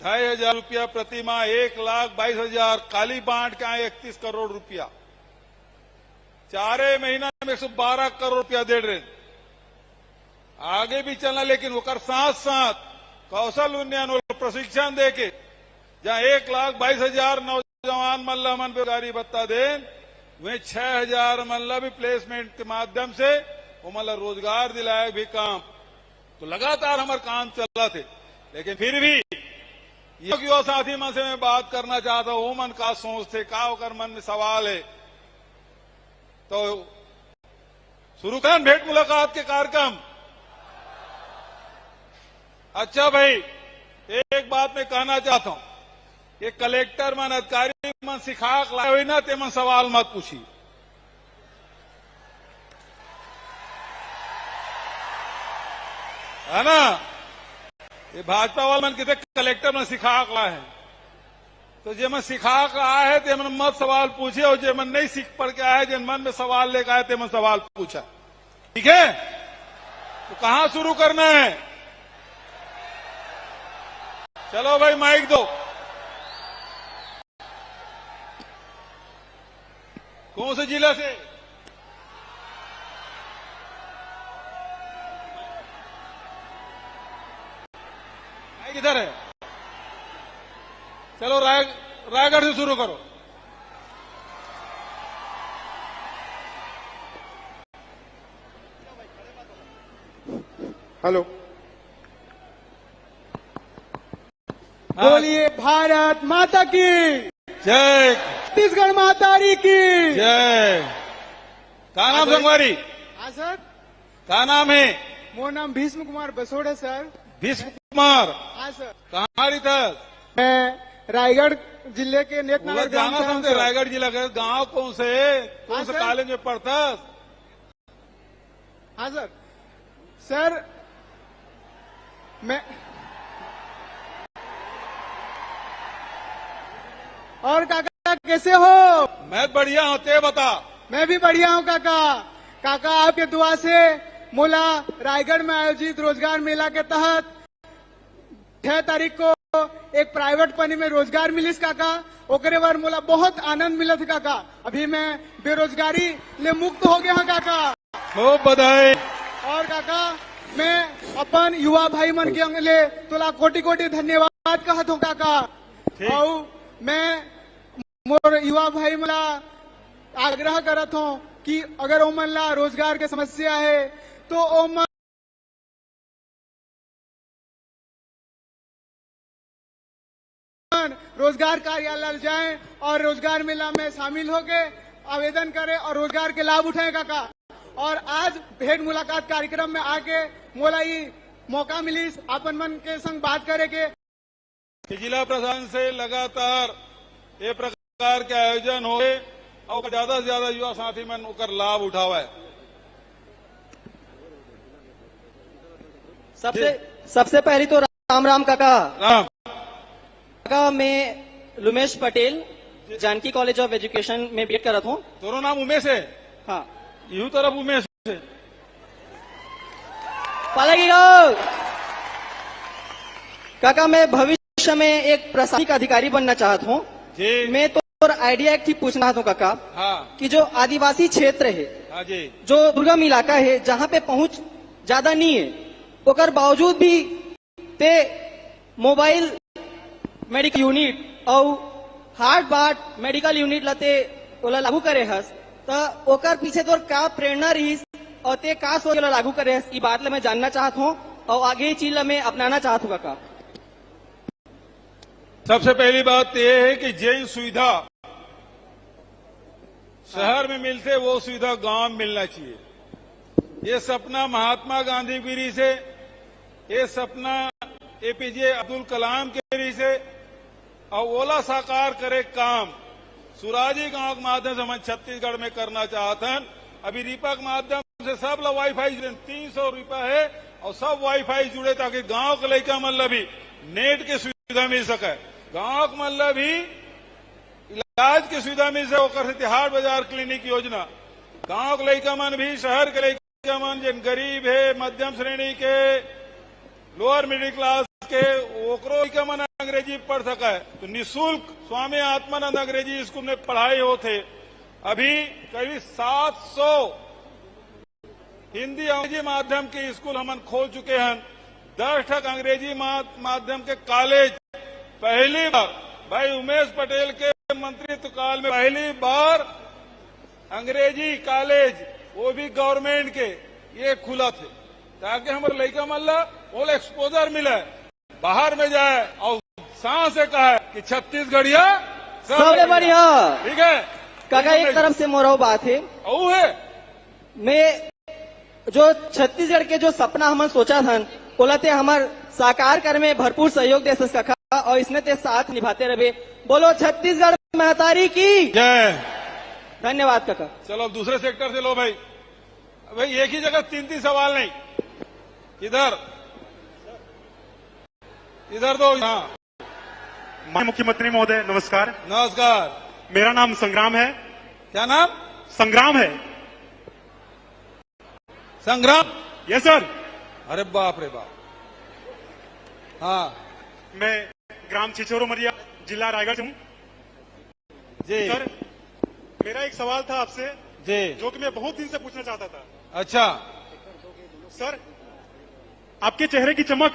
2,500 रुपया प्रति माह, 1,22,000 काली बांट के आए 31 करोड़ रुपया, 4 महीना में 112 करोड़ रुपया दे रहे। आगे भी चलना, लेकिन वो साथ साथ कौशल उन्नयन और प्रशिक्षण देके जहां 1,22,000 नौजवान मल्ला मन बेरोजगारी भत्ता दें, वहीं 6,000 मल्ला भी प्लेसमेंट के माध्यम से वो मतलब रोजगार दिलाए भी काम। तो लगातार हमारे काम चला थे, लेकिन फिर भी युवा साथी मन से मैं बात करना चाहता हूं, वो मन का सोच थे, का होकर मन में सवाल है, तो शुरू करें भेंट मुलाकात के कार्यक्रम। अच्छा भाई, एक बात मैं कहना चाहता हूं, ये कलेक्टर मन, अधिकारी मन सिखा लाए हुई ना, ते मन सवाल मत पूछी। है ना, ये भाजपा वाले मन कहते कलेक्टर में सिखा लाए हैं, तो जे मन सिखा आए है ते मन मत सवाल पूछे, और जे मन नहीं सीख पढ़ के आए, जिन मन में सवाल लेकर आए ते मन सवाल पूछा। ठीक है, तो कहां शुरू करना है? चलो भाई माइक दो। कौन से जिला से? माइक किधर है? चलो रायगढ़ से शुरू करो। हेलो, बोलिए भारत माता की जय। छत्तीसगढ़ मातारी की जय। का नाम संगवारी? हाँ सर, का नाम है? मोर नाम भीष्म कुमार बसोड़ है सर। भीष्म कुमार। हाँ सर, कहाँ रहता है? मैं रायगढ़ जिले के नेकनगर ग्राम जाना से हूँ कौन से? सर। रायगढ़ जिला का गांव कौन से? कौन से सर। कॉलेज में पढ़ता? हाँ सर, सर मैं और काका कैसे हो? मैं बढ़िया हूँ, ते बता। मैं भी बढ़िया हूँ काका। काका आपके दुआ से मोला रायगढ़ में आयोजित रोजगार मेला के तहत 6 तारीख को एक प्राइवेट कंपनी में रोजगार मिलिस काका। ओकरे बार मोला बहुत आनंद मिला था काका। अभी मैं बेरोजगारी ले मुक्त हो गया हूँ काका। खूब बधाई। और काका मैं अपन युवा भाई मन के अंगले तोला कोटि कोटि धन्यवाद कहत हूँ काका। ठीक। और मैं मोर युवा भाई मला आग्रह करत हूँ कि अगर ओमन ला रोजगार के समस्या है तो ओमन रोजगार कार्यालय जाएं और रोजगार मेला में शामिल होके आवेदन करें और रोजगार के लाभ उठाएं काका। और आज भेंट मुलाकात कार्यक्रम में आके मोला ये मौका मिली अपन मन के संग बात करे के। जिला प्रशासन से लगातार ये प्रकार के आयोजन हो और ज्यादा से ज्यादा युवा साथी मन ओकर लाभ उठावे। सबसे पहले तो राम राम काका। राम। काका मैं Lumesh Patel Janaki college of education में बीएड करत हूँ। दोनों नाम उमेश है? हाँ, यू तरफ उमेश है। पालेगी काका मैं भविष्य में एक प्रशासनिक अधिकारी बनना चाहता हूँ। जी। मैं तो आइडिया एक ठीक पूछना चाहता हूँ काका। हाँ। कि जो आदिवासी क्षेत्र है, हाँ जी। जो दुर्गम इलाका है, जहाँ पे पहुंच ज्यादा नहीं है, ओकर बावजूद भी ते मोबाइल मेडिकल यूनिट और हार्ट बाट मेडिकल यूनिट लते ओला लागू करे हस, तो ओकर पीछे तोर का प्रेरणा रही और ते का सोच ओला लागू करे हस, ई बात ला मैं जानना चाहत हूँ और आगे ये चीज ला मैं अपनाना चाहत हूँ काका। सबसे पहली बात यह है कि जैन सुविधा शहर में मिलते वो सुविधा गांव में मिलना चाहिए। ये सपना महात्मा गांधी गिरी से, ये सपना एपीजे अब्दुल कलाम के गिरी से और ओला साकार करे काम सुराजी गांव के माध्यम से हम छत्तीसगढ़ में करना चाहते हैं। अभी रीपा के माध्यम से सब लोग वाईफाई जुड़े, 300 रुपया है और सब वाईफाई जुड़े ताकि गांव के लड़का मतलब भी नेट की सुविधा मिल सके, गांव के मतलब भी इलाज की सुविधा मिल सके। ओकर से तिहाड़ बाजार क्लिनिक योजना गांव के लड़का मन भी शहर के लड़का मन जिन गरीब है, मध्यम श्रेणी के, लोअर मिडिल क्लास के, ओकरो लड़का मन अंग्रेजी पढ़ सका है तो निःशुल्क स्वामी आत्मानंद अंग्रेजी स्कूल में पढ़ाई होते। अभी करीब 700 हिंदी अंग्रेजी माध्यम के स्कूल हमन खोल चुके हैं। 10 अंग्रेजी माध्यम के कॉलेज पहली बार भाई उमेश पटेल के मंत्रित्व काल में पहली बार अंग्रेजी कॉलेज वो भी गवर्नमेंट के ये खुला थे ताकि हमारे लड़का मल्ला वो एक्सपोजर मिले, बाहर में जाए और सांस से कहा कि छत्तीसगढ़िया सबसे बढ़िया। ठीक है काका एक तरफ से मोरा बात है, वो है मैं जो छत्तीसगढ़ के जो सपना हमन सोचा था ओलाते हमार साकार कर में भरपूर सहयोग दे सका काका और इसने ते साथ निभाते रहे। बोलो छत्तीसगढ़ महतारी की जय। धन्यवाद काका। चलो अब दूसरे सेक्टर से लो भाई। भाई एक ही जगह 3-3 सवाल नहीं, इधर इधर दो। हाँ माननीय मुख्यमंत्री महोदय नमस्कार। नमस्कार। मेरा नाम संग्राम है। क्या नाम? संग्राम है। संग्राम? Yes sir. अरे बाप रे बाप। हाँ मैं ग्राम छिछोरमरिया, जिला रायगढ़ से हूँ। जी सर, मेरा एक सवाल था आपसे, जी। जो कि मैं बहुत दिन से पूछना चाहता था। अच्छा, सर, आपके चेहरे की चमक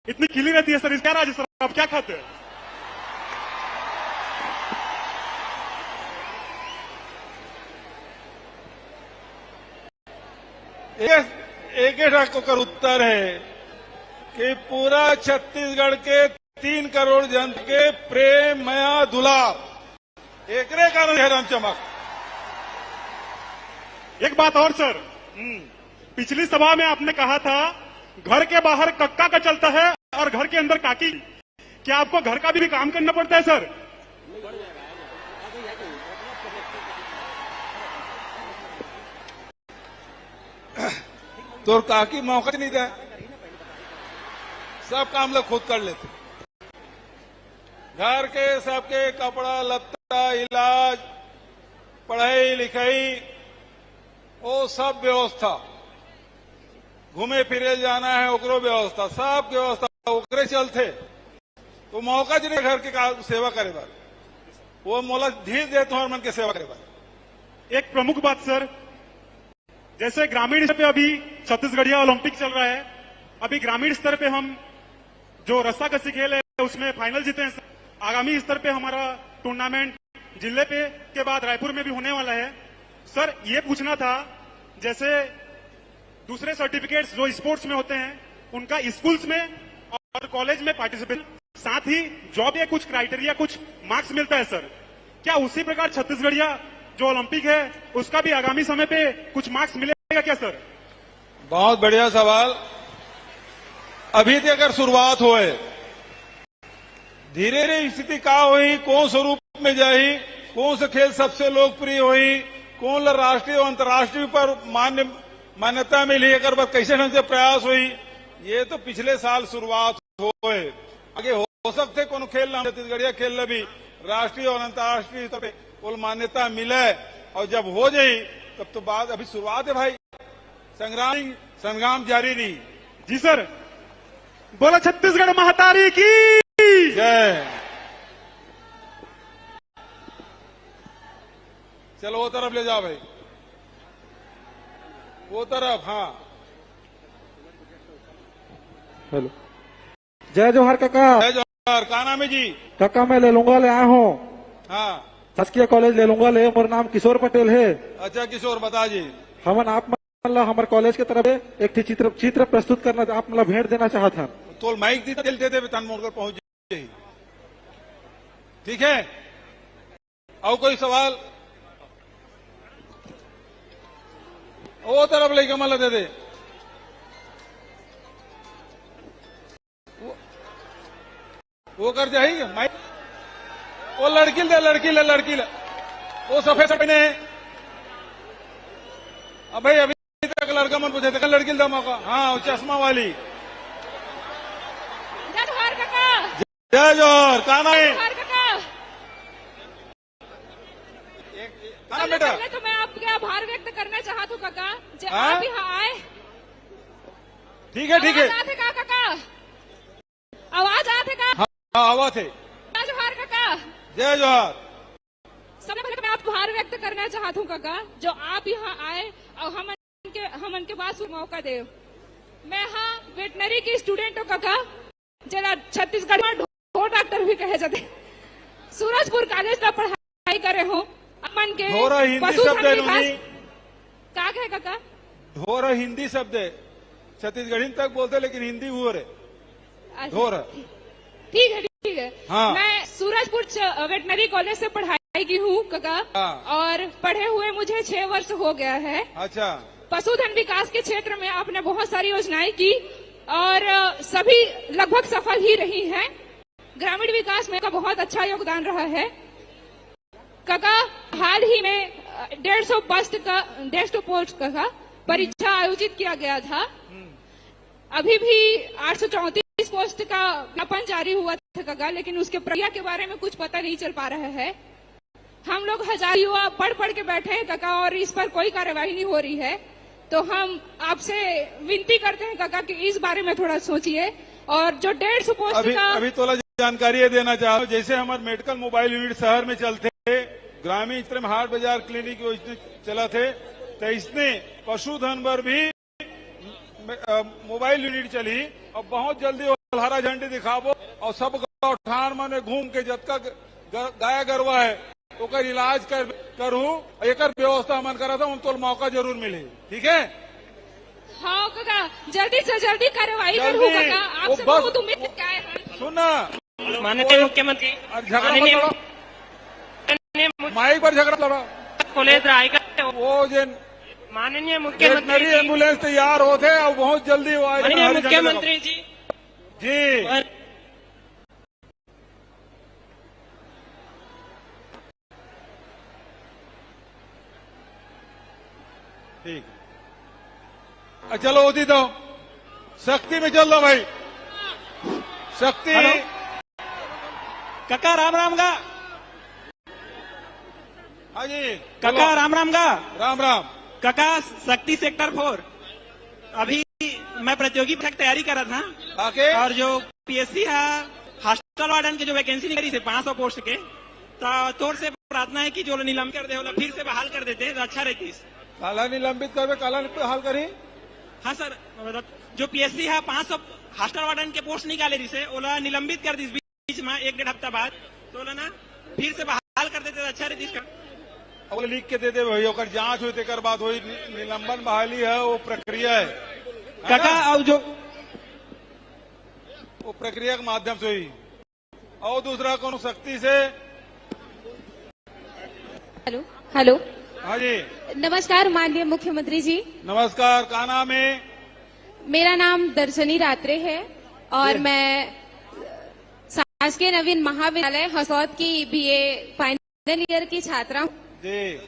इतनी खिली रहती है सर, इसका राज सर, आप क्या खाते हैं? एक कर उत्तर है कि पूरा छत्तीसगढ़ के 3 करोड़ जन के प्रेम मया दुलार एकरे कारण है राम चमक। एक बात और सर, पिछली सभा में आपने कहा था घर के बाहर कक्का का चलता है और घर के अंदर काकी। क्या आपको घर का भी काम करना पड़ता है सर? तो काकी मौका नहीं था, सब काम लोग खुद कर लेते। घर के सबके कपड़ा लत्ता, इलाज, पढ़ाई लिखाई, वो सब व्यवस्था, घूमे फिरे जाना है ओकरो व्यवस्था, सब व्यवस्था ओकरे चलते। तो मौका जी घर के सेवा करे बार, वो मोला धीरे दे तुम्हारे मन के सेवा करे बार। एक प्रमुख बात सर, जैसे ग्रामीण स्तर पे अभी छत्तीसगढ़िया ओलंपिक चल रहा है, अभी ग्रामीण स्तर पे हम जो रस्साकसी खेल है उसमें फाइनल जीते हैं। आगामी स्तर पे हमारा टूर्नामेंट जिले पे के बाद रायपुर में भी होने वाला है। सर, ये पूछना था, जैसे दूसरे सर्टिफिकेट्स जो स्पोर्ट्स में होते हैं उनका स्कूल्स में और कॉलेज में पार्टिसिपेट, साथ ही जॉब या कुछ क्राइटेरिया, कुछ मार्क्स मिलता है सर, क्या उसी प्रकार छत्तीसगढ़िया जो ओलंपिक है उसका भी आगामी समय पे कुछ मार्क्स मिलेगा क्या सर? बहुत बढ़िया सवाल। अभी तक अगर शुरुआत होए, धीरे धीरे स्थिति का हुई, कौन स्वरूप में जाही, कौन से खेल सबसे लोकप्रिय हुई, कौन राष्ट्रीय और अंतर्राष्ट्रीय पर मान्यता मिली, अगर बस कैसे ढंग से प्रयास हुई, ये तो पिछले साल शुरुआत होए। आगे हो सकते कौन खेल छत्तीसगढ़िया खेल भी राष्ट्रीय और अंतर्राष्ट्रीय स्तर पे वो मान्यता मिले, और जब हो जाए तब तो बाद, अभी शुरुआत है भाई, संग्राम जारी रही। जी सर, बोला छत्तीसगढ़ महतारी की जय। चलो वो तरफ ले जाओ भाई, वो तरफ। हाँ, हेलो, जय जोहार काका। जय जोहार। का नाम है जी? काका मैं लेलुंगा ले आया हूँ। हाँ, शासकीय कॉलेज लेलुंगा ले, मेरा नाम किशोर पटेल है। अच्छा किशोर, बता जी। हमन आप मतलब हमारे कॉलेज की तरफ से एक चित्र प्रस्तुत करना, आप मतलब भेंट देना चाहता। तो माइक दी देते तन मोड़कर पहुंच जाए, ठीक है? और कोई सवाल? वो तरफ लेके मला दे दे। वो कर जाएगी माइक, वो लड़की ले, लड़की ले, वो सफेद पहने। अब भाई अभी तक लड़का मन पूछे थे, लड़की दे मौका। हाँ, चश्मा वाली। जय जोहार काका। जय जोहार। का नाम है? बेटा, पहले तो मैं आपके आभार व्यक्त करना चाहता हूँ काका, जो हाँ? आप यहाँ आए। ठीक है, ठीक है। आवाज आते काका, आवाज आते का? हाँ, आवाज है। जय जोहार काका। जय जोहार। सबसे पहले तो मैं आप आभार व्यक्त करना चाहता हूँ काका, जो आप यहाँ आए और हम उनके पास मौका दे। मैं हाँ वेटनरी की स्टूडेंट हूँ काका, जरा छत्तीसगढ़ में ढोर डॉक्टर भी कहे जाते। सूरजपुर कॉलेज का पढ़ाई करे हूँ। अमन के ढोरा हिंदी शब्द है नूनी। क्या कहे काका? ढोरा हिंदी शब्द है, छत्तीसगढ़ी तक बोलते लेकिन हिंदी हुआ रे ढोरा। ठीक है, ठीक है। हाँ। मैं सूरजपुर वेटनरी कॉलेज से पढ़ाई की हूँ काका। हाँ। और पढ़े हुए मुझे 6 वर्ष हो गया है। अच्छा। पशुधन विकास के क्षेत्र में आपने बहुत सारी योजनाएं की और सभी लगभग सफल ही रही हैं। ग्रामीण विकास में का बहुत अच्छा योगदान रहा है काका। हाल ही में 150 पोस्ट का परीक्षा आयोजित किया गया था। अभी भी 834 पोस्ट का विज्ञापन जारी हुआ था काका, लेकिन उसके प्रक्रिया के बारे में कुछ पता नहीं चल पा रहा है। हम लोग हजार युवा पढ़ के बैठे हैं काका, और इस पर कोई कार्यवाही नहीं हो रही है। तो हम आपसे विनती करते हैं काका कि इस बारे में थोड़ा सोचिए, और जो 150 पोस्ट का अभी तोला जानकारी ये देना चाहता हूँ, जैसे हमारे मेडिकल मोबाइल यूनिट शहर में चलते, ग्रामीण क्षेत्र में हाट बाजार क्लिनिक योजना चला थे, तो इसने पशुधन पर भी मोबाइल यूनिट चली और बहुत जल्दी हरा झंडी दिखाबो और सब गौठान में घूम के जतका गाय गरवा है ओकर इलाज करूँ, एक व्यवस्था मन करा था, उन तो मौका जरूर मिले। ठीक है? हाँ काका, जल्दी से जल्दी कार्रवाई जल्दी। करूँ काका, वो आपसे बस- बहुत उम्मीद क्या है। सुनना, माननीय मुख्यमंत्री झगड़ा माइक पर झगड़ा लड़ा, वो जो माननीय वेटनरी एम्बुलेंस तैयार होते और बहुत जल्दी वो आए। माननीय मुख्यमंत्री जी जी ठीक, चलो होती तो शक्ति में चल दो भाई, शक्ति। काका राम राम का, हाँ जी काका राम राम का, राम राम। काका शक्ति सेक्टर 4 अभी मैं प्रतियोगी परीक्षा की तैयारी कर रहा था आके और जो पीएससी है हॉस्टल वार्डन के जो वैकेंसी निकली से 500 पोस्ट के, तो तौर से प्रार्थना है कि जो निलंबित कर दे होला फिर से बहाल कर देते तो अच्छा रहती। काला निलंबित करवे, काला हाल करी। हाँ सर, मतलब जो पीएससी है 500 हॉस्टल वार्डन के पोस्ट निकाले रही से ओला निलंबित कर दी बीच में 1-1.5 हफ्ता बाद, तो ओला ना फिर से बहाल कर देते तो अच्छा रहती इसका। अब लिख के दे दे भाई, ओकर जांच हुई तेकर बाद हुई, निलंबन बहाली है वो प्रक्रिया है काका। ना? और जो वो प्रक्रिया के माध्यम से हुई। और दूसरा कौन शक्ति से? हेलो हेलो, हाँ जी नमस्कार माननीय मुख्यमंत्री जी, नमस्कार। का नाम है? मेरा नाम दर्शनी रात्रे है और मैं शासकीय नवीन महाविद्यालय हसौद की बीए फाइनल ईयर की छात्रा हूँ। जी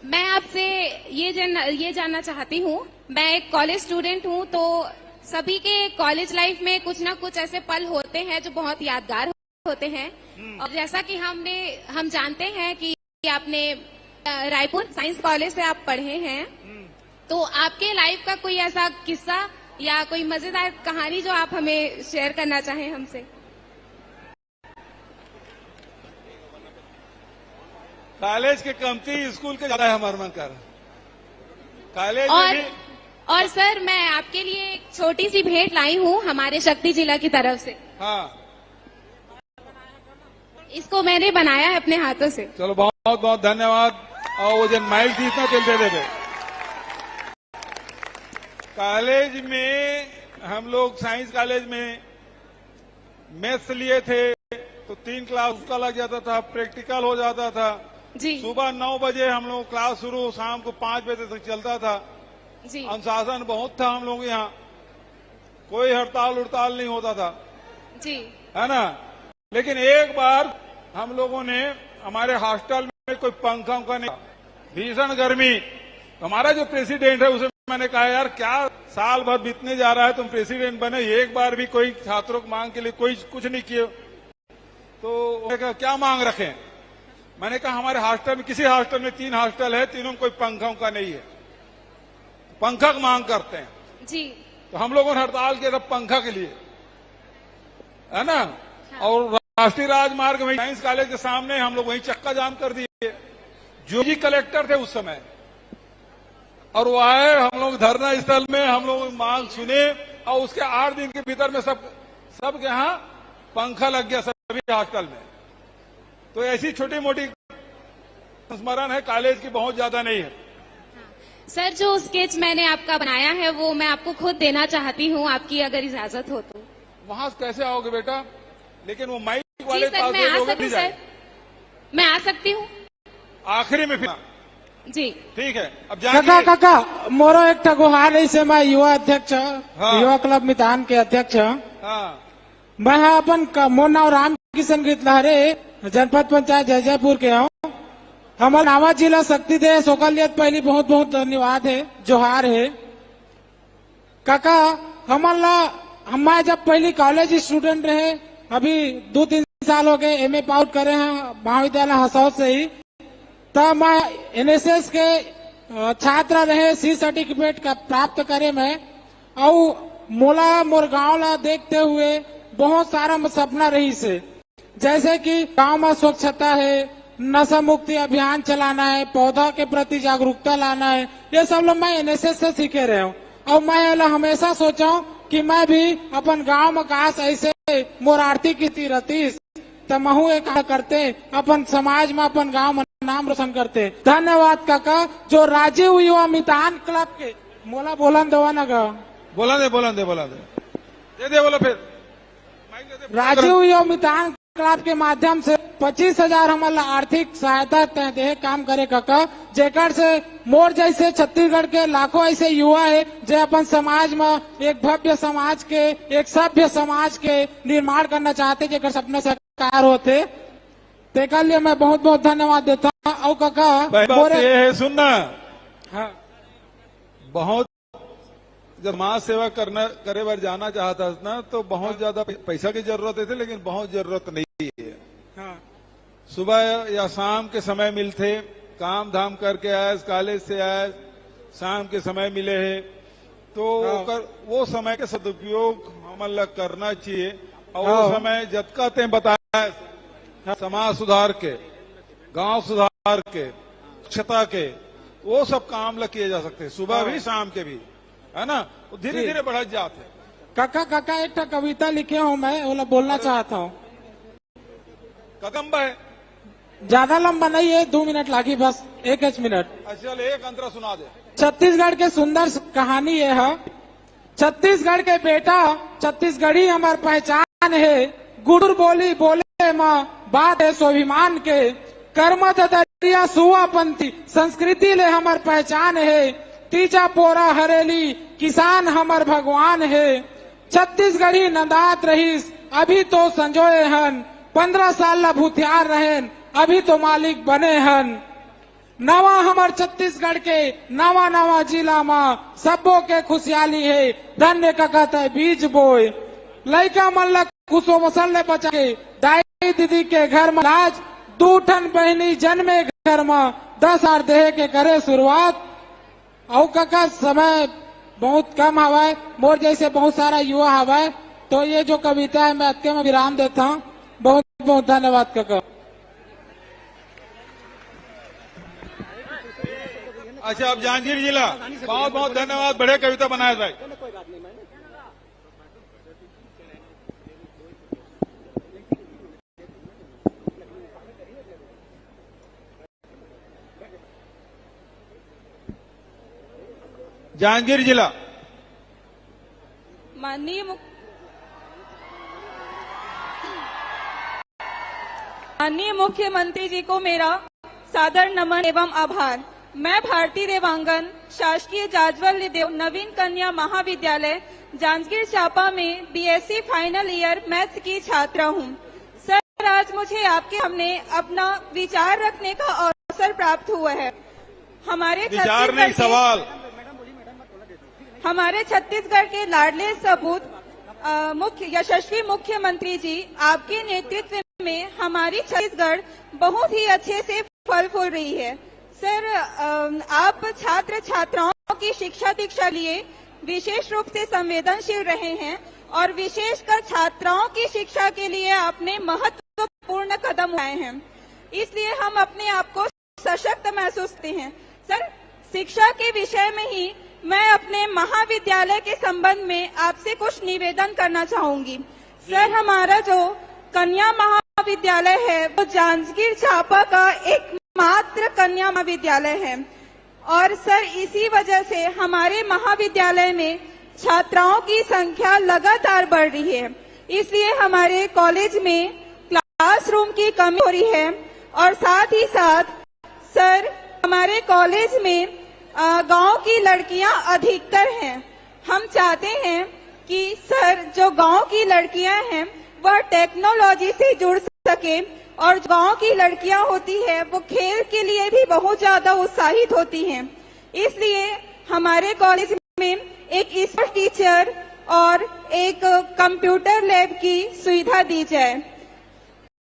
मैं आपसे ये जानना चाहती हूँ, मैं एक कॉलेज स्टूडेंट हूँ, तो सभी के कॉलेज लाइफ में कुछ ना कुछ ऐसे पल होते हैं जो बहुत यादगार होते हैं। और जैसा कि हम जानते हैं कि आपने रायपुर साइंस कॉलेज से आप पढ़े हैं, तो आपके लाइफ का कोई ऐसा किस्सा या कोई मजेदार कहानी जो आप हमें शेयर करना चाहें हमसे? कॉलेज के कमती स्कूल के ज्यादा है हमारे मन कर कॉलेज में भी। और सर मैं आपके लिए एक छोटी सी भेंट लाई हूँ हमारे शक्ति जिला की तरफ से। हाँ इसको मैंने बनाया है अपने हाथों से। चलो बहुत बहुत धन्यवाद। और वो जन माइल थी इतना तेल दे दे। कॉलेज में हम लोग साइंस कॉलेज में मैथ्स लिए थे तो 3 क्लास उसका लग जाता था, प्रैक्टिकल हो जाता था जी सुबह 9 बजे हम लोग क्लास शुरू, शाम को 5 बजे तक चलता था जी अनुशासन बहुत था हम लोग यहाँ, कोई हड़ताल उड़ताल नहीं होता था, जी है ना। लेकिन एक बार हम लोगों ने हमारे हॉस्टल में कोई पंखा उंखा नहीं, भीषण गर्मी, हमारा जो प्रेसिडेंट है उसे मैंने कहा यार क्या साल भर बीतने जा रहा है, तुम प्रेसिडेंट बने, एक बार भी कोई छात्रों की मांग के लिए कोई कुछ नहीं किए, तो उन्होंने कहा क्या मांग रखें। मैंने कहा हमारे हॉस्टल में, किसी हॉस्टल में 3 हॉस्टल है, तीनों में कोई पंखा उंखा नहीं है, पंखा की मांग करते हैं। जी तो हम लोगों ने हड़ताल किया था पंखा के लिए, है ना। और राष्ट्रीय राजमार्ग में साइंस कॉलेज के सामने हम लोग वहीं चक्का जाम कर दिए। जो जी कलेक्टर थे उस समय, और वो आए, हम लोग धरना स्थल में हम लोग मांग सुने और उसके 8 दिन के भीतर में सब के यहाँ पंखा लग गया सभी हॉस्टल में। तो ऐसी छोटी मोटी स्मरण है, कॉलेज की बहुत ज्यादा नहीं है। सर, जो स्केच मैंने आपका बनाया है वो मैं आपको खुद देना चाहती हूँ, आपकी अगर इजाजत हो तो। वहां से कैसे आओगे बेटा? लेकिन वो माइक जी वाले सर, पास मैं आ लोगे सकती नहीं सर, जाए। मैं आ सकती हूँ आखिरी में फिर जी। ठीक है। अब काका जाइए। काका मोरो एक गुहार ऐसे मैं युवा अध्यक्ष हाँ। युवा क्लब मितान के अध्यक्ष। हाँ मैं अपन मोर नाम राम किशन गितलहरे, जनपद पंचायत जयजयपुर के हूँ। हमारा नावा जिला शक्ति दे सोकलियत पहली बहुत बहुत धन्यवाद है, जोहार है। काका हम जब पहली कॉलेज स्टूडेंट रहे, अभी 2-3 साल हो गए एमए पाउट करे हैं महाविद्यालय हसौद से ही, तब मैं एनएसएस के छात्र रहे, सी सर्टिफिकेट का प्राप्त करे मैं। और मोला मोर गाँव ला देखते हुए बहुत सारा सपना रही से जैसे कि गांव में स्वच्छता है, नशा मुक्ति अभियान चलाना है, पौधा के प्रति जागरूकता लाना है, ये सब लोग मैं एनएसएस से सीखे रहे हूँ। और मैं हमेशा सोचा हूँ कि मैं भी अपन गांव में काश ऐसे मोर आर्थिक की रहतीस तो महू एक करते, अपन समाज में अपन गांव में नाम रोशन करते। धन्यवाद काका। जो राजीव युवा मितान क्लब के मोला बोलन देवा ना गा, बोला दे दे बोलो फिर माइक दे दे। राजीव युवा मितान क्लब के माध्यम से 25,000 हमारा आर्थिक सहायता दे काम करे काका, जेकर से मोर जैसे छत्तीसगढ़ के लाखों ऐसे युवा है जो अपन समाज में एक भव्य समाज के, एक सभ्य समाज के निर्माण करना चाहते, जेकर सपने साकार होते। तेकर लिए मैं बहुत बहुत धन्यवाद देता हूँ। और काका बात ये है, सुनना, हाँ, बहुत जब समाज सेवा करे बार जाना चाहता था ना तो बहुत ज्यादा पैसा की जरूरत थी, लेकिन बहुत जरूरत नहीं है। हाँ, सुबह या शाम के समय मिलते, काम धाम करके आए, कॉलेज से आए, शाम के समय मिले है तो वो समय के सदुपयोग हमें करना चाहिए। और वो समय जतका ते बताया समाज सुधार के, गांव सुधार के, स्वच्छता के, वो सब काम लग किए जा सकते हैं, सुबह भी शाम के भी, है ना। धीरे धीरे बढ़ जाते हैं। काका एक कविता लिखे हूँ मैं, वो बोलना चाहता हूँ। कदम्बा है, ज्यादा लंबा नहीं है, 2 मिनट लागी बस, 1 मिनट। अच्छा एक अंतरा सुना दे। छत्तीसगढ़ के सुंदर कहानी ये है। छत्तीसगढ़ के बेटा छत्तीसगढ़ी हमार पहचान है, गुड़ बोली बोले माँ बात है स्वाभिमान के, कर्म दरिया सुआपंथी संस्कृति ले हमार पहचान है, तीजा पोरा हरेली किसान हमार भगवान है, छत्तीसगढ़ी नंदात रहीस अभी तो संजोए हन, 15 साल ला भूथियार रहेन अभी तो मालिक बने हन। नवा हमार छत्तीसगढ़ के नवा नवा जिला में सबो के खुशहाली है, धन्य का कहता है बीज बोए, लड़का मन ला कुसो मसल बचा के, दाई दीदी के घर में आज 2 ठन बहनी जन्मे घर में, 10,000 देह के करे शुरुआत। और काका समय बहुत कम हवा है, मोर जैसे बहुत सारा युवा हवा है, तो ये जो कविता है मैं अतके में विराम देता हूँ। बहुत बहुत धन्यवाद काका। अच्छा अब जांजगीर जिला, बहुत बहुत धन्यवाद, बड़े कविता बनाए भाई। जांजगीर जिला माननीय मुख्यमंत्री जी को मेरा सादर नमन एवं आभार। मैं भारतीय रेवांगन शासकीय जाजवल देव नवीन कन्या महाविद्यालय जांजगीर चांपा में बीएससी फाइनल ईयर मैथ्स की छात्रा हूं। सर आज मुझे आपके सामने अपना विचार रखने का अवसर प्राप्त हुआ है। हमारे छत्तीसगढ़ के लाडले सपूत यशस्वी मुख्यमंत्री जी, आपके नेतृत्व में हमारी छत्तीसगढ़ बहुत ही अच्छे से फल फूल रही है। सर आप छात्र छात्राओं की शिक्षा दीक्षा लिए विशेष रूप से संवेदनशील रहे हैं और विशेषकर छात्राओं की शिक्षा के लिए आपने महत्वपूर्ण कदम उठाए हैं, इसलिए हम अपने आप को सशक्त महसूस करते हैं। सर शिक्षा के विषय में ही मैं अपने महाविद्यालय के संबंध में आपसे कुछ निवेदन करना चाहूंगी। सर हमारा जो कन्या महाविद्यालय है वो जांजगीर चांपा का एकमात्र कन्या महाविद्यालय है और सर इसी वजह से हमारे महाविद्यालय में छात्राओं की संख्या लगातार बढ़ रही है, इसलिए हमारे कॉलेज में क्लासरूम की कमी हो रही है और साथ ही साथ सर हमारे कॉलेज में गांव की लड़कियां अधिकतर हैं। हम चाहते हैं कि सर जो गांव की लड़कियां हैं वह टेक्नोलॉजी से जुड़ सके और गांव की लड़कियां होती है वो खेल के लिए भी बहुत ज्यादा उत्साहित होती हैं, इसलिए हमारे कॉलेज में एक स्पोर्ट्स टीचर और एक कंप्यूटर लैब की सुविधा दी जाए।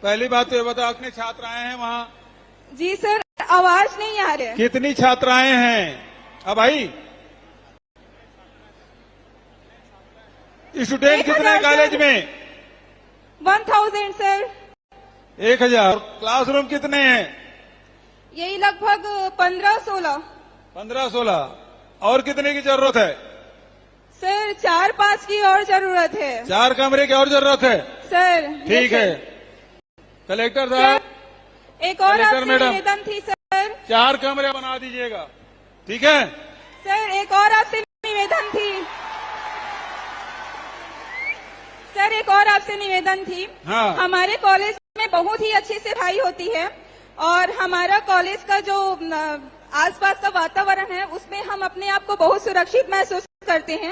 पहली बात तो ये बताओ कितने छात्राएं हैं वहाँ? जी सर आवाज नहीं आ रही है। कितनी छात्राएं हैं? अब भाई स्टूडेंट कितने कॉलेज में? 1000 सर। 1000। क्लासरूम कितने हैं? यही लगभग 15-16। 15-16। और कितने की जरूरत है? सर 4-5 की और जरूरत है 4 कमरे की और जरूरत है। सर। ठीक है। कलेक्टर साहब, एक और कलेक्टर आपसे मैडम। निवेदन थी सर। 4 कमरे बना दीजिएगा, ठीक है? सर एक और आपसे निवेदन थी। सर एक और आपसे निवेदन थी। हाँ। हमारे कॉलेज में बहुत ही अच्छी से पढ़ाई होती है और हमारा कॉलेज का जो आसपास का वातावरण है उसमें हम अपने आप को बहुत सुरक्षित महसूस करते हैं।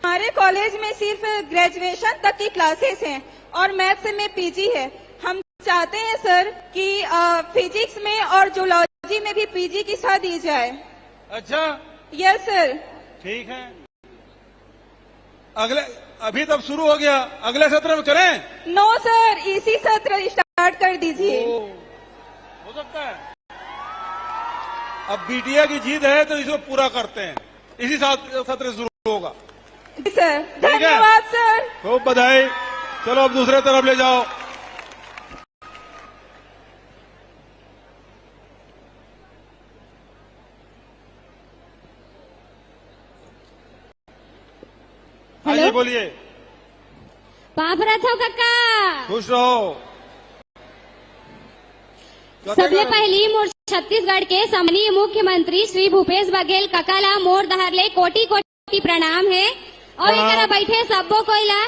हमारे कॉलेज में सिर्फ ग्रेजुएशन तक की क्लासेस हैं और मैथ्स में पीजी है। हम चाहते हैं सर कि फिजिक्स में और जूलॉजी में भी पीजी की सलाह दी जाए। अच्छा, यस सर। ठीक है। अगले अभी तब शुरू हो गया, अगले सत्र में करें? नो सर, इसी सत्र स्टार्ट कर दीजिए। हो सकता है। अब बीटीए की जीत है तो इसको पूरा करते हैं, इसी सत्र शुरू होगा। सर ठीक है? धन्यवाद सर। खूब बधाई। चलो अब दूसरे तरफ ले जाओ। हाँ जी, बोलिए। पापराथो काका खुश रहो। सबले पहली मोर छत्तीसगढ़ के सम्मानीय मुख्यमंत्री श्री भूपेश बघेल ककाला मोर दहरले कोटि कोटि प्रणाम है और एकरा बैठे सबो कोइला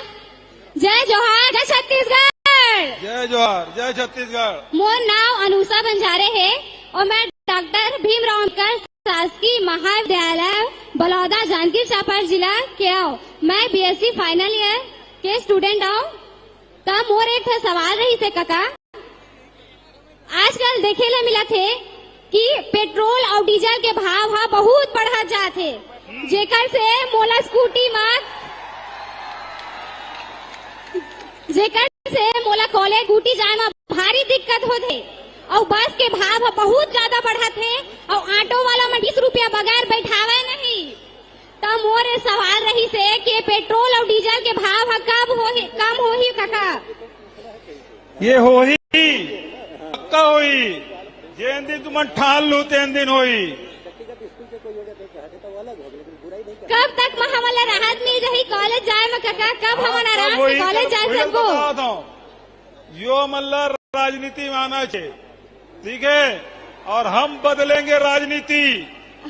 जय जोहार, जय छत्तीसगढ़। जय जोहार, जय छत्तीसगढ़। मोर नाम अनुषा बंजारे है और मैं डॉक्टर भीमराव अम्बेडकर शासकीय महाविद्यालय बलौदा जांजगीर चांपा जिला के आओ। मैं बीएससी फाइनल ईयर के स्टूडेंट हूँ। तब मोर एक सवाल रही से काका, आजकल देखे ला मिला थे कि पेट्रोल और डीजल के भाव हा बहुत बढ़त जाते, जेकर से मोला स्कूटी में कॉलेज गुटी जाए में भारी दिक्कत होते और बस के भाव बहुत ज्यादा बढ़त है और ऑटो वाला में 20 रुपया बगैर बैठावे नहीं। तो मोर सवाल रही से कि पेट्रोल और डीजल के भाव कब कम होही काका? ये होही, पक्का होई। जेन दिन तुम ठान लू तेन दिन होई। कब तक हमारा राहत मिल रही कॉलेज जाए में काका? कब हम आराम से कॉलेज जा सकबो? यो मल्ला राजनीति में आना चाहिए, ठीक है? और हम बदलेंगे राजनीति।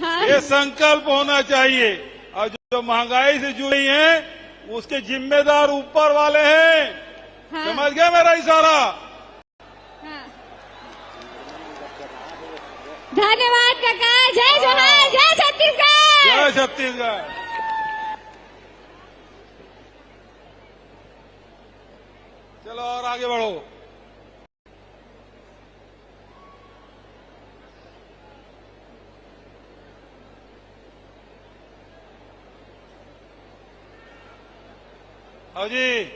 हाँ। ये संकल्प होना चाहिए। और जो महंगाई से जुड़ी है उसके जिम्मेदार ऊपर वाले हैं। हाँ। समझ गया मेरा इशारा? हाँ। धन्यवाद काका। जय जोहार, जय छत्तीसगढ़। जय छत्तीसगढ़। चलो और आगे बढ़ो। आओ जी,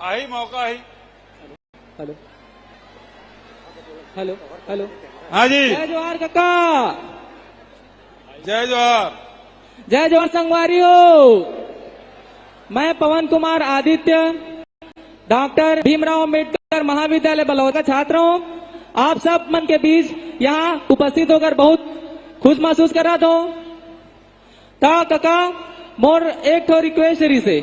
आई मौका आई। Hello hello hello. हाँ जी, जय जोहार काका। जय जोहार। जय जोहार संगवारियो। मैं पवन कुमार आदित्य डॉक्टर भीमराव अम्बेडकर महाविद्यालय बलौदा छात्र हूँ। आप सब मन के बीच यहाँ उपस्थित होकर बहुत खुश महसूस कर रहा था। ता काका मोर एक ठो रिक्वेस्ट रही से,